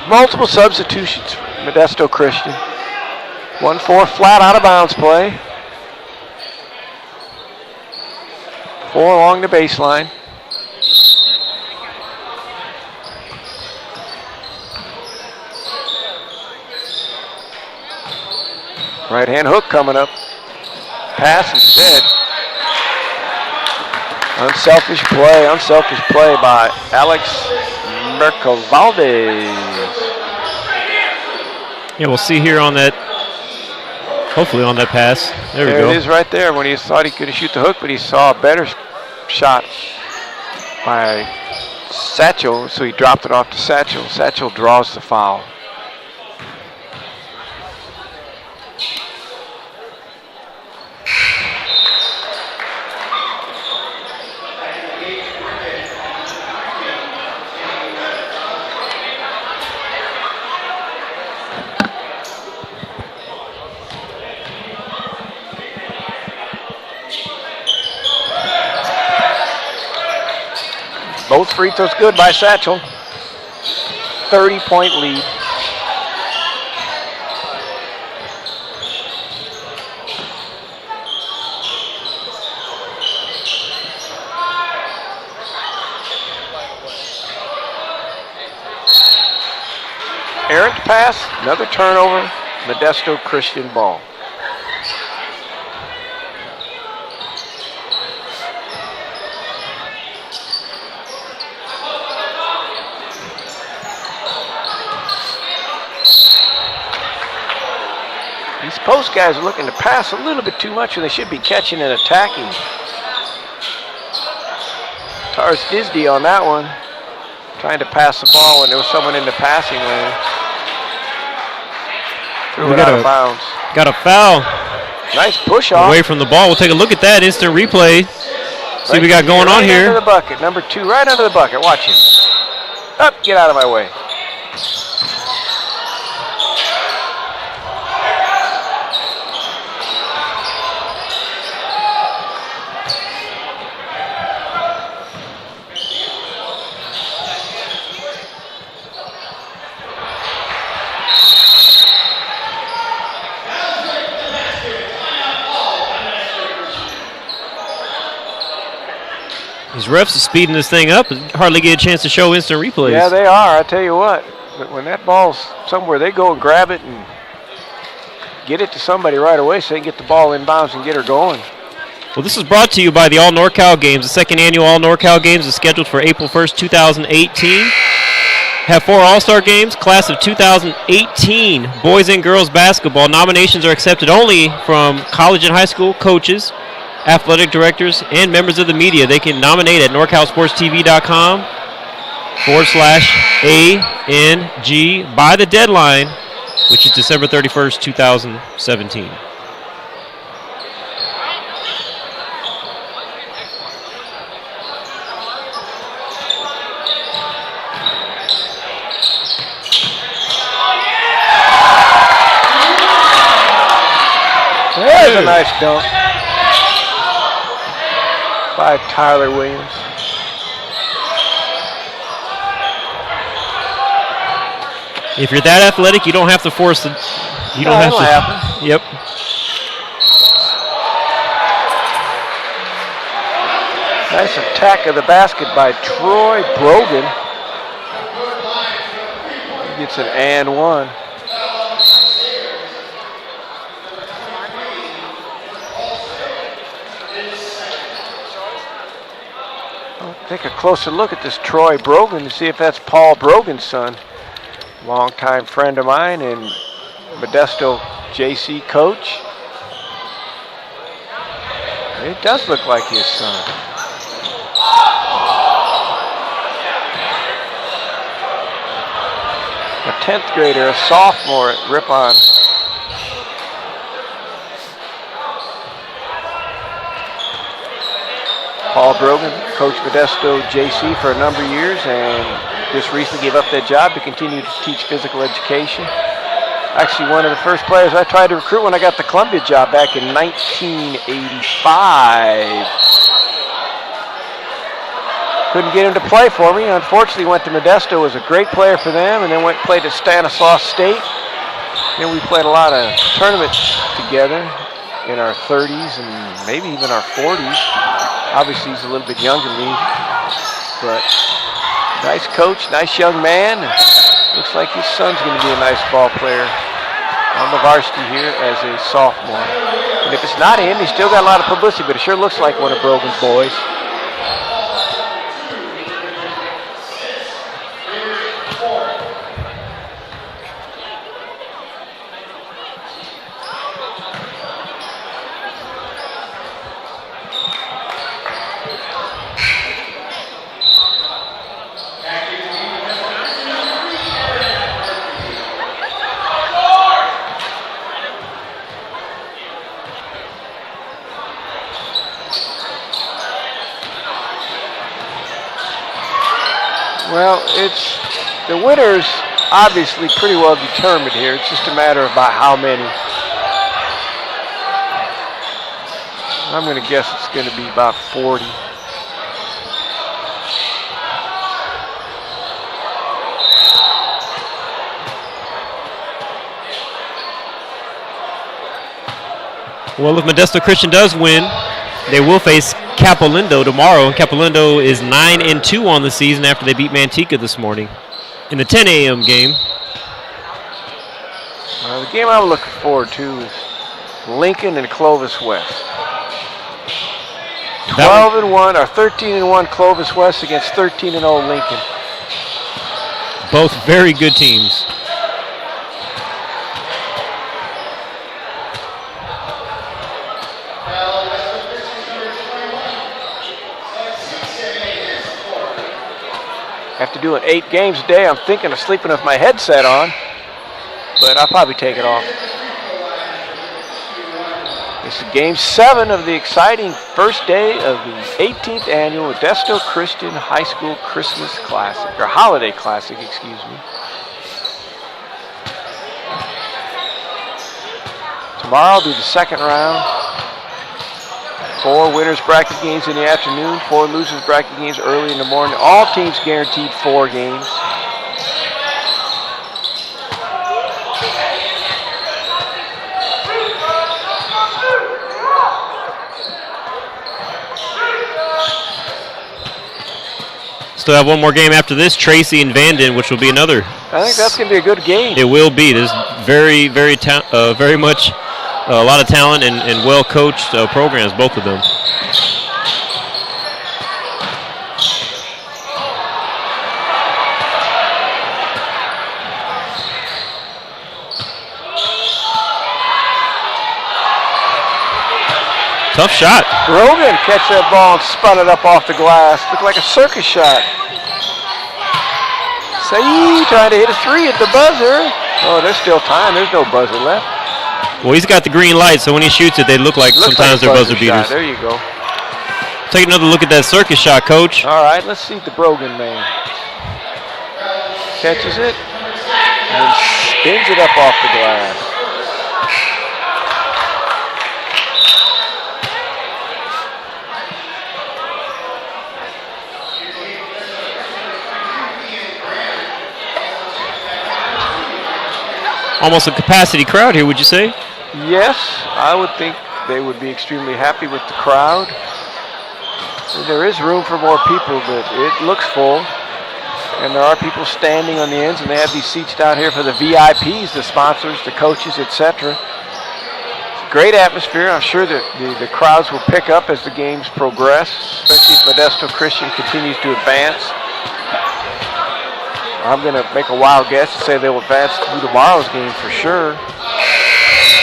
Multiple substitutions for Modesto Christian. 1-4 flat out of bounds play. 4 along the baseline. Right hand hook coming up. Pass instead. Unselfish play by Alex Mercavaldez. Yeah, we'll see here on that, hopefully on that pass. There we go. There it is right there when he thought he could shoot the hook, but he saw a better shot by Satchel, so he dropped it off to Satchel. Satchel draws the foul. Both free throws good by Satchel. 30-point lead. Errant pass, another turnover. Modesto Christian ball. These post guys are looking to pass a little bit too much, and they should be catching and attacking. Tars Disney on that one, trying to pass the ball when there was someone in the passing lane. Threw it out of bounds. Got a foul. Nice push off. Away from the ball. We'll take a look at that instant replay. See what we got going on here. Under the bucket, number 2, right under the bucket. Watch him. Up, get out of my way. These refs are speeding this thing up. Hardly get a chance to show instant replays. Yeah, they are. I tell you what. But when that ball's somewhere, they go and grab it and get it to somebody right away so they can get the ball in bounds and get her going. Well, this is brought to you by the All NorCal Games. The second annual All NorCal Games is scheduled for April 1st, 2018. Have 4 All-Star games, class of 2018, boys and girls basketball. Nominations are accepted only from college and high school coaches, athletic directors, and members of the media. They can nominate at NorCalSportsTV.com/ANG by the deadline, which is December 31st, 2017. There's a nice dunk by Tyler Williams. If you're that athletic, you don't have to force the. You don't have to. Happen. Yep. Nice attack of the basket by Troy Brogan. He gets an and one. Take a closer look at this Troy Brogan to see if that's Paul Brogan's son. Longtime friend of mine and Modesto JC coach. It does look like his son. A 10th grader, a sophomore at Ripon. Paul Brogan coached Modesto JC for a number of years and just recently gave up that job to continue to teach physical education. Actually, one of the first players I tried to recruit when I got the Columbia job back in 1985. Couldn't get him to play for me. Unfortunately, went to Modesto, was a great player for them, and then went and played at Stanislaus State. And we played a lot of tournaments together in our 30s and maybe even our 40s. Obviously, he's a little bit younger than me, but nice coach, nice young man. Looks like his son's going to be a nice ball player on the varsity here as a sophomore. And if it's not him, he's still got a lot of publicity, but it sure looks like one of Brogan's boys. Well, the winner's obviously pretty well determined here. It's just a matter of about how many. I'm going to guess it's going to be about 40. Well, if Modesto Christian does win, they will face Capolindo tomorrow, and Capolindo is 9-2 on the season after they beat Manteca this morning in the 10 a.m. game. The game I'm looking forward to is Lincoln and Clovis West. 12-1 or 13-1 Clovis West against 13-0 Lincoln. Both very good teams. After doing 8 games a day, I'm thinking of sleeping with my headset on, but I'll probably take it off. This is game 7 of the exciting first day of the 18th annual Modesto Christian High School Christmas Classic, or Holiday Classic, excuse me. Tomorrow will be the second round. 4 winners bracket games in the afternoon, 4 losers bracket games early in the morning. All teams guaranteed 4 games. Still have one more game after this, Tracy and Vanden, which will be another. I think that's going to be a good game. It will be. There's very much a lot of talent and well-coached programs, both of them. Tough shot. Brogan catch that ball and spun it up off the glass. Looked like a circus shot. Saeed trying to hit a 3 at the buzzer. Oh, there's still time. There's no buzzer left. Well, he's got the green light, so when he shoots it, they look like sometimes they're buzzer beaters. There you go. Take another look at that circus shot, Coach. All right, let's see the Brogan man. Catches it and spins it up off the glass. Almost a capacity crowd here, would you say? Yes, I would think they would be extremely happy with the crowd. There is room for more people, but it looks full. And there are people standing on the ends, and they have these seats down here for the VIPs, the sponsors, the coaches, etc. It's a great atmosphere. I'm sure that the crowds will pick up as the games progress, especially if Modesto Christian continues to advance. I'm going to make a wild guess and say they'll advance through tomorrow's game for sure.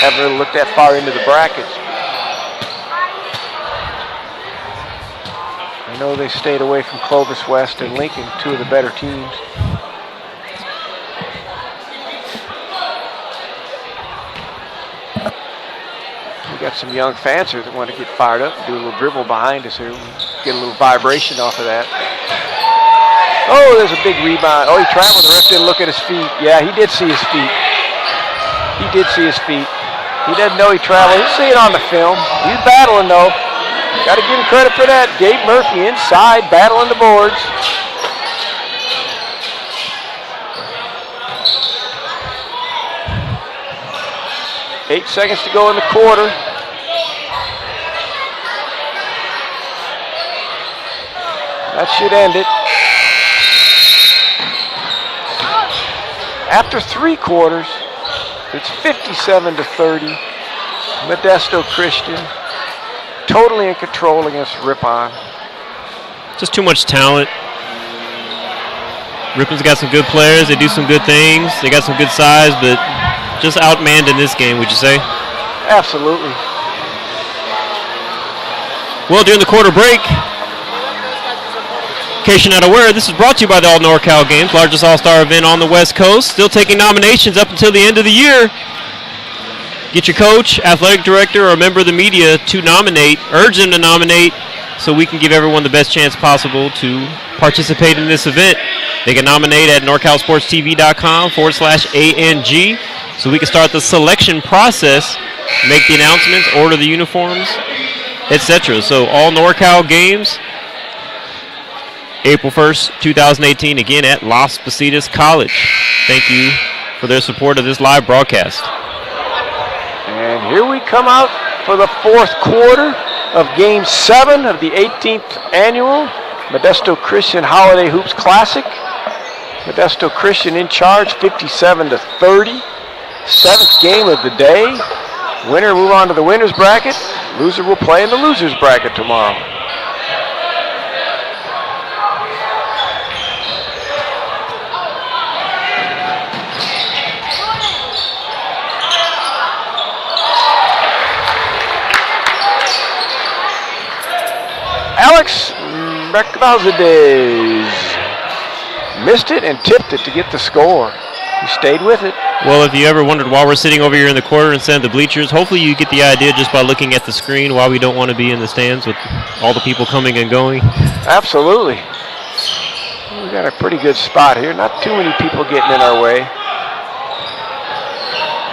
Haven't really looked that far into the brackets. I know they stayed away from Clovis West and Lincoln, two of the better teams. We got some young fans here that want to get fired up and do a little dribble behind us here. Get a little vibration off of that. Oh, there's a big rebound. Oh, he traveled. The ref didn't look at his feet. Yeah, he did see his feet. He did see his feet. He doesn't know he traveled. He'll see it on the film. He's battling, though. Got to give him credit for that. Gabe Murphy inside, battling the boards. Eight seconds to go in the quarter. That should end it. After 3 quarters, it's 57-30. Modesto Christian totally in control against Ripon. Just too much talent. Ripon's got some good players. They do some good things. They got some good size, but just outmanned in this game, would you say? Absolutely. Well, during the quarter break, in case you're not aware, this is brought to you by the All NorCal Games, largest all-star event on the West Coast. Still taking nominations up until the end of the year. Get your coach, athletic director, or a member of the media to nominate. Urge them to nominate so we can give everyone the best chance possible to participate in this event. They can nominate at NorCalSportsTV.com/ANG so we can start the selection process, make the announcements, order the uniforms, etc. So All NorCal Games, April 1st, 2018, again at Las Positas College. Thank you for their support of this live broadcast. And here we come out for the 4th quarter of Game 7 of the 18th Annual Modesto Christian Holiday Hoops Classic. Modesto Christian in charge, 57-30. 7th game of the day. Winner move on to the winner's bracket. Loser will play in the loser's bracket tomorrow. Alex Recalzades missed it and tipped it to get the score. He stayed with it. Well, if you ever wondered why we're sitting over here in the corner instead of the bleachers, hopefully you get the idea just by looking at the screen why we don't want to be in the stands with all the people coming and going. Absolutely. We got a pretty good spot here. Not too many people getting in our way.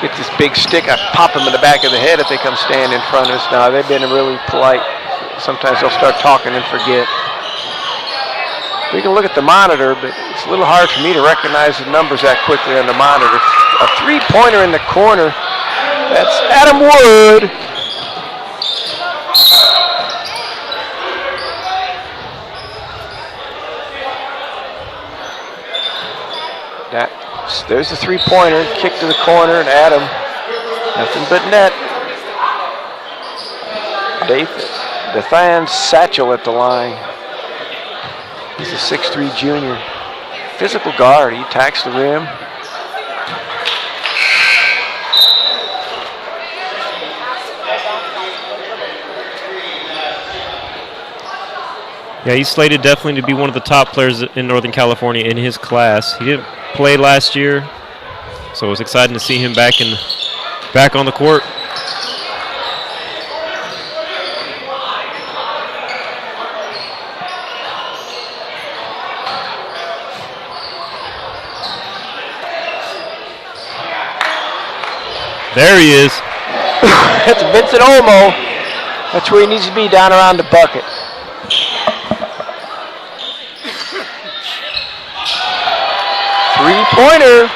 Get this big stick, I pop them in the back of the head if they come stand in front of us. Now, they've been really polite. Sometimes they'll start talking and forget. We can look at the monitor, but it's a little hard for me to recognize the numbers that quickly on the monitor. A 3-pointer in the corner. That's Adam Wood. There's the 3-pointer, kick to the corner, and Adam, nothing but net. Dathan Satchel at the line. He's a 6'3" junior. Physical guard, he attacks the rim. Yeah, he's slated definitely to be one of the top players in Northern California in his class. He didn't play last year, so it was exciting to see him back on the court. There he is. That's Vincent Olmo. That's where he needs to be, down around the bucket. Three-pointer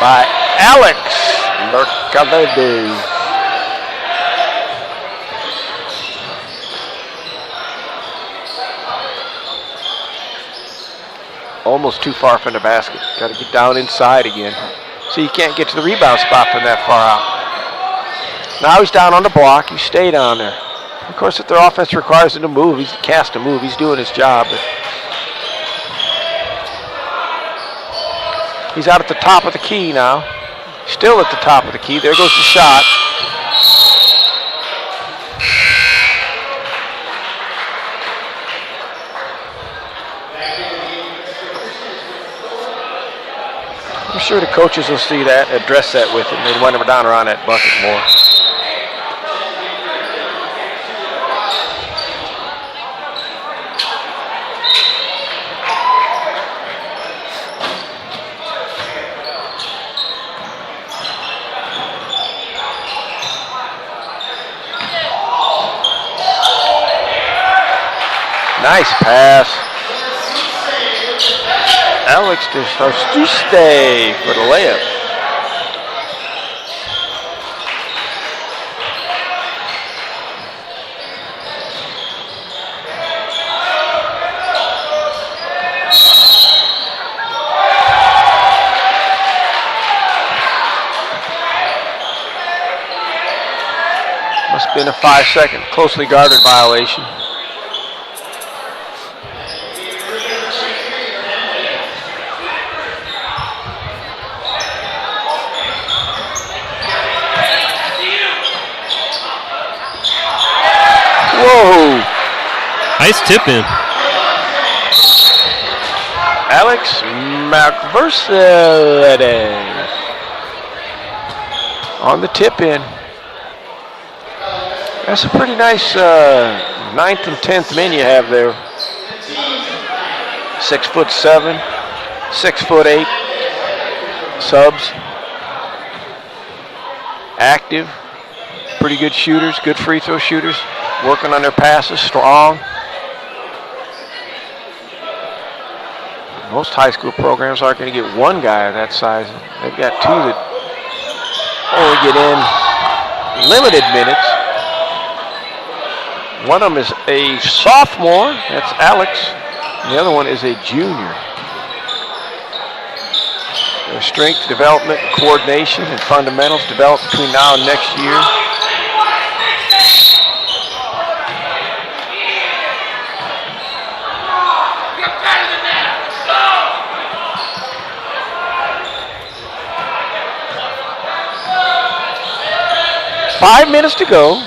by Alex Mercadez. Almost too far from the basket. Got to get down inside again. So you can't get to the rebound spot from that far out. Now he's down on the block. He stayed on there. Of course, if their offense requires him to move, he's cast to move. He's doing his job. But he's out at the top of the key now. Still at the top of the key. There goes the shot. I'm sure the coaches will see that, address that with him, and run him down around that bucket more. Nice pass. Alex Destuste for the layup. Must have been a 5-second closely guarded violation. Whoa! Nice tip in. Alex McVersalede on the tip in. That's a pretty nice 9th and 10th men you have there. 6'7", 6'8", subs, active, pretty good shooters, good free throw shooters. Working on their passes, strong. Most high school programs aren't going to get one guy of that size. They've got two that only get in limited minutes. One of them is a sophomore, that's Alex. And the other one is a junior. Their strength development, coordination, and fundamentals develop between now and next year. Five minutes to go.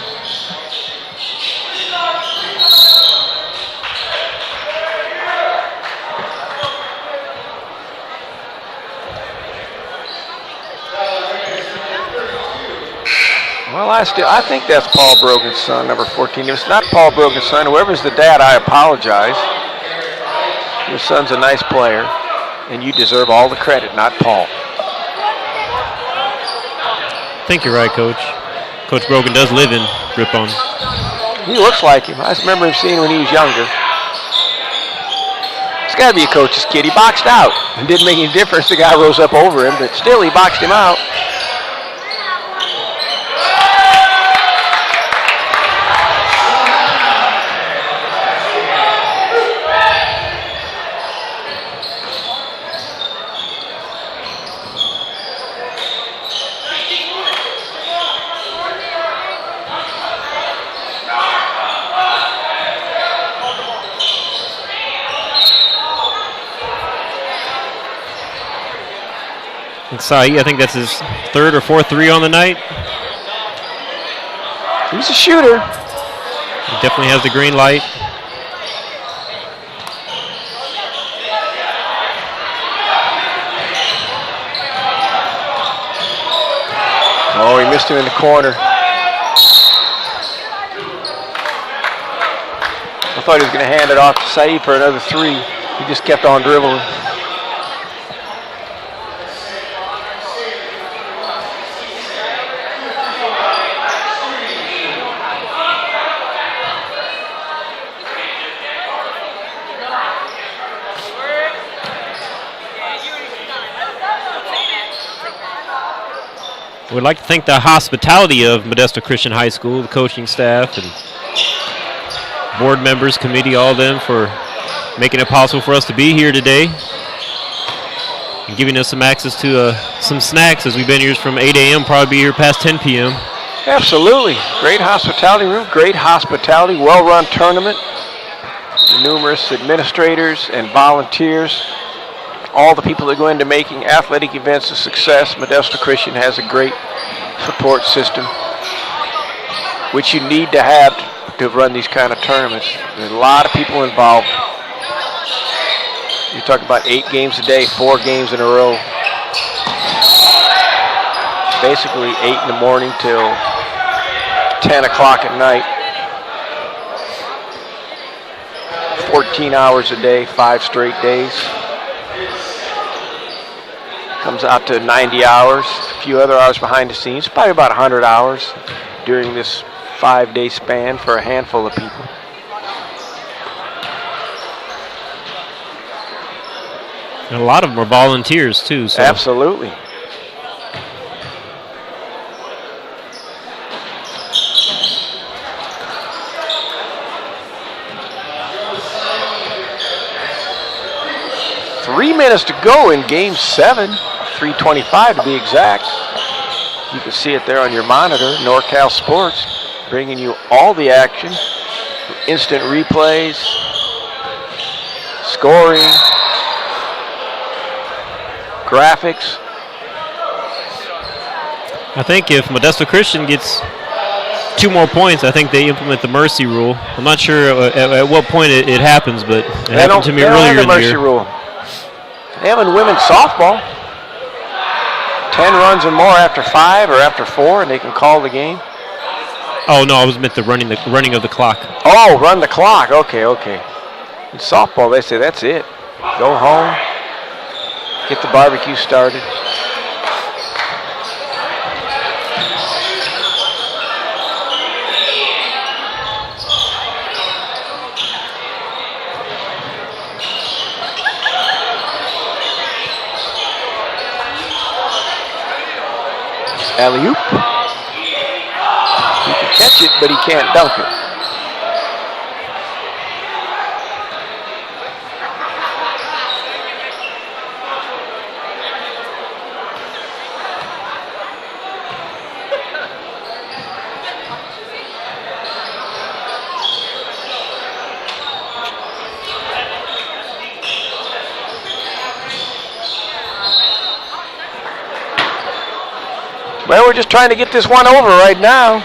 Well, I think that's Paul Brogan's son, number 14. If it's not Paul Brogan's son, whoever's the dad, I apologize. Your son's a nice player, and you deserve all the credit, not Paul. I think you're right, Coach. Coach Brogan does live in Ripon. He looks like him. I just remember him seeing him when he was younger. It's got to be a coach's kid. He boxed out. It didn't make any difference. The guy rose up over him, but still he boxed him out. Sahi, I think that's his third or fourth three on the night. He's a shooter. He definitely has the green light. Oh, he missed him in the corner. I thought he was going to hand it off to Saeed for another three. He just kept on dribbling. We'd like to thank the hospitality of Modesto Christian High School, the coaching staff and board members, committee, all of them for making it possible for us to be here today and giving us some access to some snacks as we've been here from 8 a.m., probably be here past 10 p.m. Absolutely. Great hospitality room, great hospitality, well-run tournament. The numerous administrators and volunteers, all the people that go into making athletic events a success. Modesto Christian has a great support system, which you need to have to run these kind of tournaments. There's a lot of people involved. You're talking about 8 games a day, 4 games in a row. Basically 8 in the morning till 10 o'clock at night. 14 hours a day, 5 straight days. Comes out to 90 hours, a few other hours behind the scenes, probably about 100 hours during this 5-day span for a handful of people. And a lot of them are volunteers too. So. Absolutely. Three minutes to go in Game 7, 3:25 to be exact. You can see it there on your monitor. NorCal Sports bringing you all the action, instant replays, scoring, graphics. I think if Modesto Christian gets 2 more points, I think they implement the mercy rule. I'm not sure at what point it happens, but it happened to me earlier in the year. Rule. They have in women's softball. 10 runs or more after 5 or after 4, and they can call the game. Oh no, I was meant the running of the clock. Oh, run the clock. Okay. In softball, they say that's it. Go home. Get the barbecue started. Alley-oop. He can catch it, but he can't dunk it. Well, we're just trying to get this one over right now.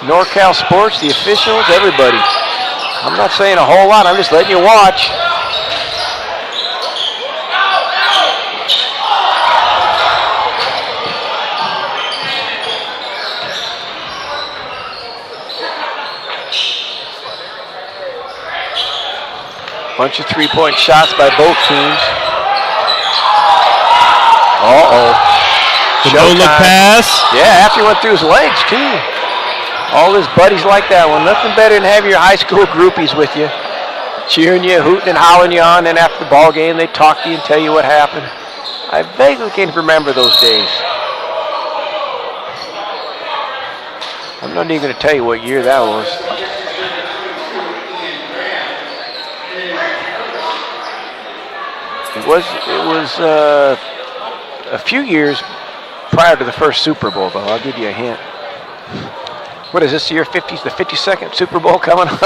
NorCal Sports, the officials, everybody. I'm not saying a whole lot. I'm just letting you watch. Bunch of three-point shots by both teams. Uh-oh. The no-look pass. Yeah, after he went through his legs, too. All his buddies like that one. Nothing better than having your high school groupies with you, cheering you, hooting and howling you on. Then after the ball game, they talk to you and tell you what happened. I vaguely can remember those days. I'm not even going to tell you what year that was. It was a few years prior to the first Super Bowl, though. I'll give you a hint. What is this year? The 52nd Super Bowl coming up?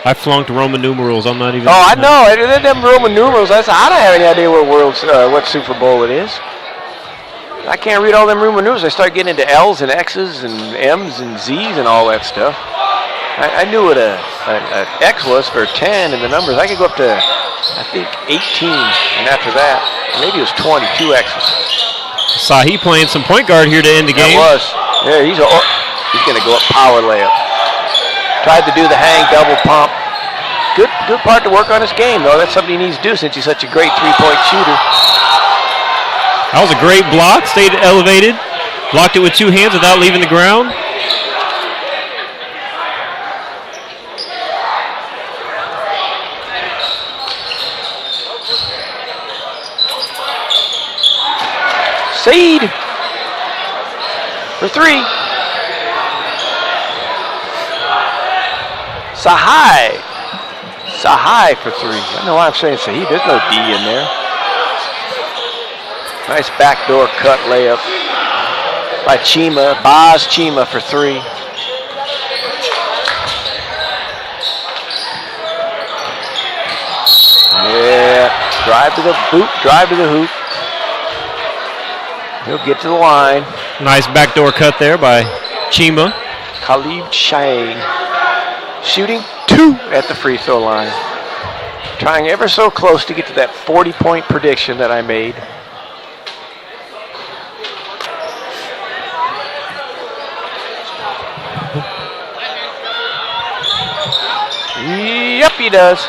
I flunked Roman numerals. I'm not even. Oh, I know. Them Roman numerals. I don't have any idea what Super Bowl it is. I can't read all them Roman numerals. I start getting into L's and X's and M's and Z's and all that stuff. I knew what an X was for 10 and the numbers. I could go up to, I think, 18, and after that, maybe it was 20, 2 X's. Sahi playing some point guard here to end the game. That was. Yeah, he's going to go up power layup. Tried to do the hang double pump. Good part to work on his game, though. That's something he needs to do since he's such a great three-point shooter. That was a great block. Stayed elevated. Blocked it with 2 hands without leaving the ground. Seed for 3. Sahai for 3. I don't know why I'm saying Sahid. There's no D in there. Nice backdoor cut layup. by Chima. Boz Chima for 3. Yeah, drive to the hoop, drive to the hoop. He'll get to the line. Nice backdoor cut there by Chima. Khalid Shane shooting 2 at the free throw line. Trying ever so close to get to that 40-point prediction that I made. Yep, he does.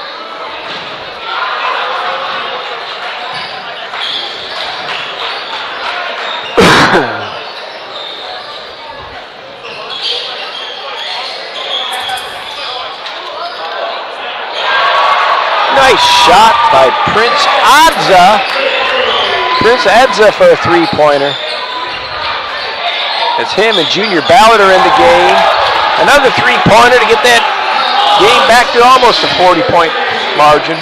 Nice shot by Prince Adza. Prince Adza for a 3-pointer. As him and Junior Ballard are in the game. Another 3-pointer to get that game back to almost a 40-point margin.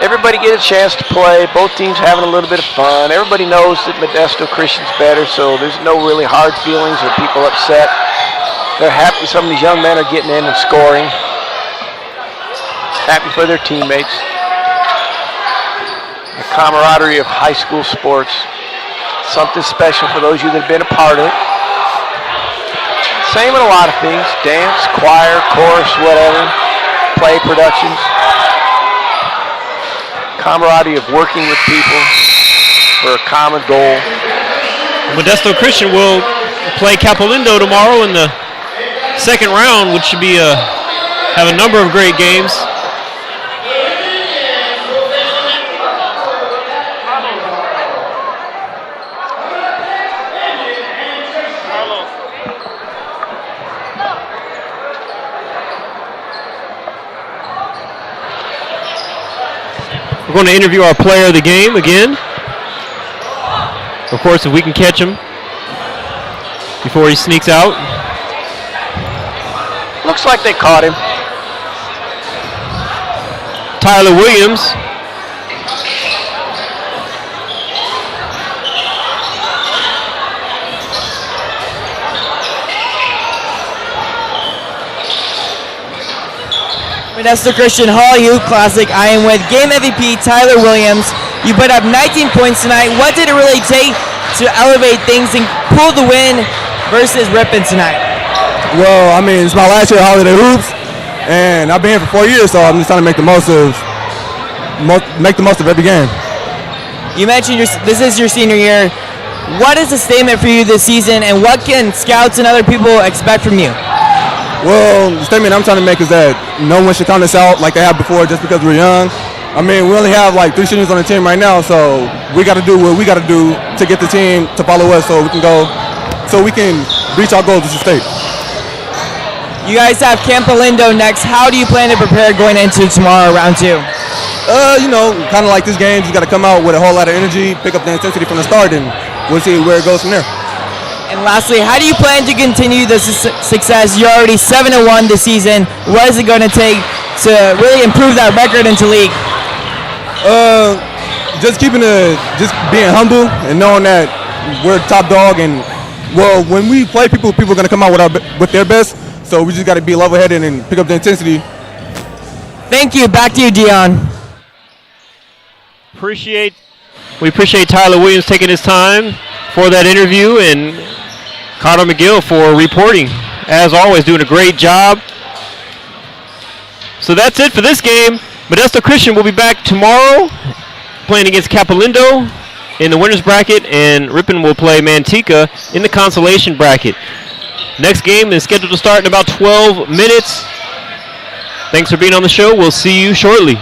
Everybody get a chance to play. Both teams having a little bit of fun. Everybody knows that Modesto Christian's better, so there's no really hard feelings or people upset. They're happy some of these young men are getting in and scoring. Happy for their teammates. The camaraderie of high school sports. Something special for those of you that have been a part of it. Same in a lot of things. Dance, choir, chorus, whatever. Play productions. Camaraderie of working with people for a common goal. Modesto Christian will play Capolindo tomorrow in the second round, which should be have a number of great games. We're going to interview our player of the game again. Of course, if we can catch him before he sneaks out. Looks like they caught him. Tyler Williams. Modesto Christian Hall Youth Classic. I am with game MVP Tyler Williams. You put up 19 points tonight. What did it really take to elevate things and pull the win versus Ripon tonight? Well, I mean, it's my last year at Holiday Hoops, and I've been here for 4 years, so I'm just trying to make the most of every game. You mentioned this is your senior year. What is the statement for you this season, and what can scouts and other people expect from you? Well, the statement I'm trying to make is that no one should count us out like they have before just because we're young. I mean, we only have like 3 seniors on the team right now, so we got to do what we got to do to get the team to follow us so we can reach our goals as a state. You guys have Campolindo next. How do you plan to prepare going into tomorrow, round 2? You know, kind of like this game, just got to come out with a whole lot of energy, pick up the intensity from the start, and we'll see where it goes from there. And lastly, how do you plan to continue the success? You're already 7-1 this season. What is it going to take to really improve that record into league? Just being humble and knowing that we're top dog. And well, when we play people are going to come out with their best. So we just got to be level-headed and pick up the intensity. Thank you. Back to you, Dion. We appreciate Tyler Williams taking his time for that interview, and Connor McGill for reporting. As always, doing a great job. So that's it for this game. Modesto Christian will be back tomorrow playing against Capolindo in the winner's bracket, and Ripon will play Manteca in the consolation bracket. Next game is scheduled to start in about 12 minutes. Thanks for being on the show. We'll see you shortly.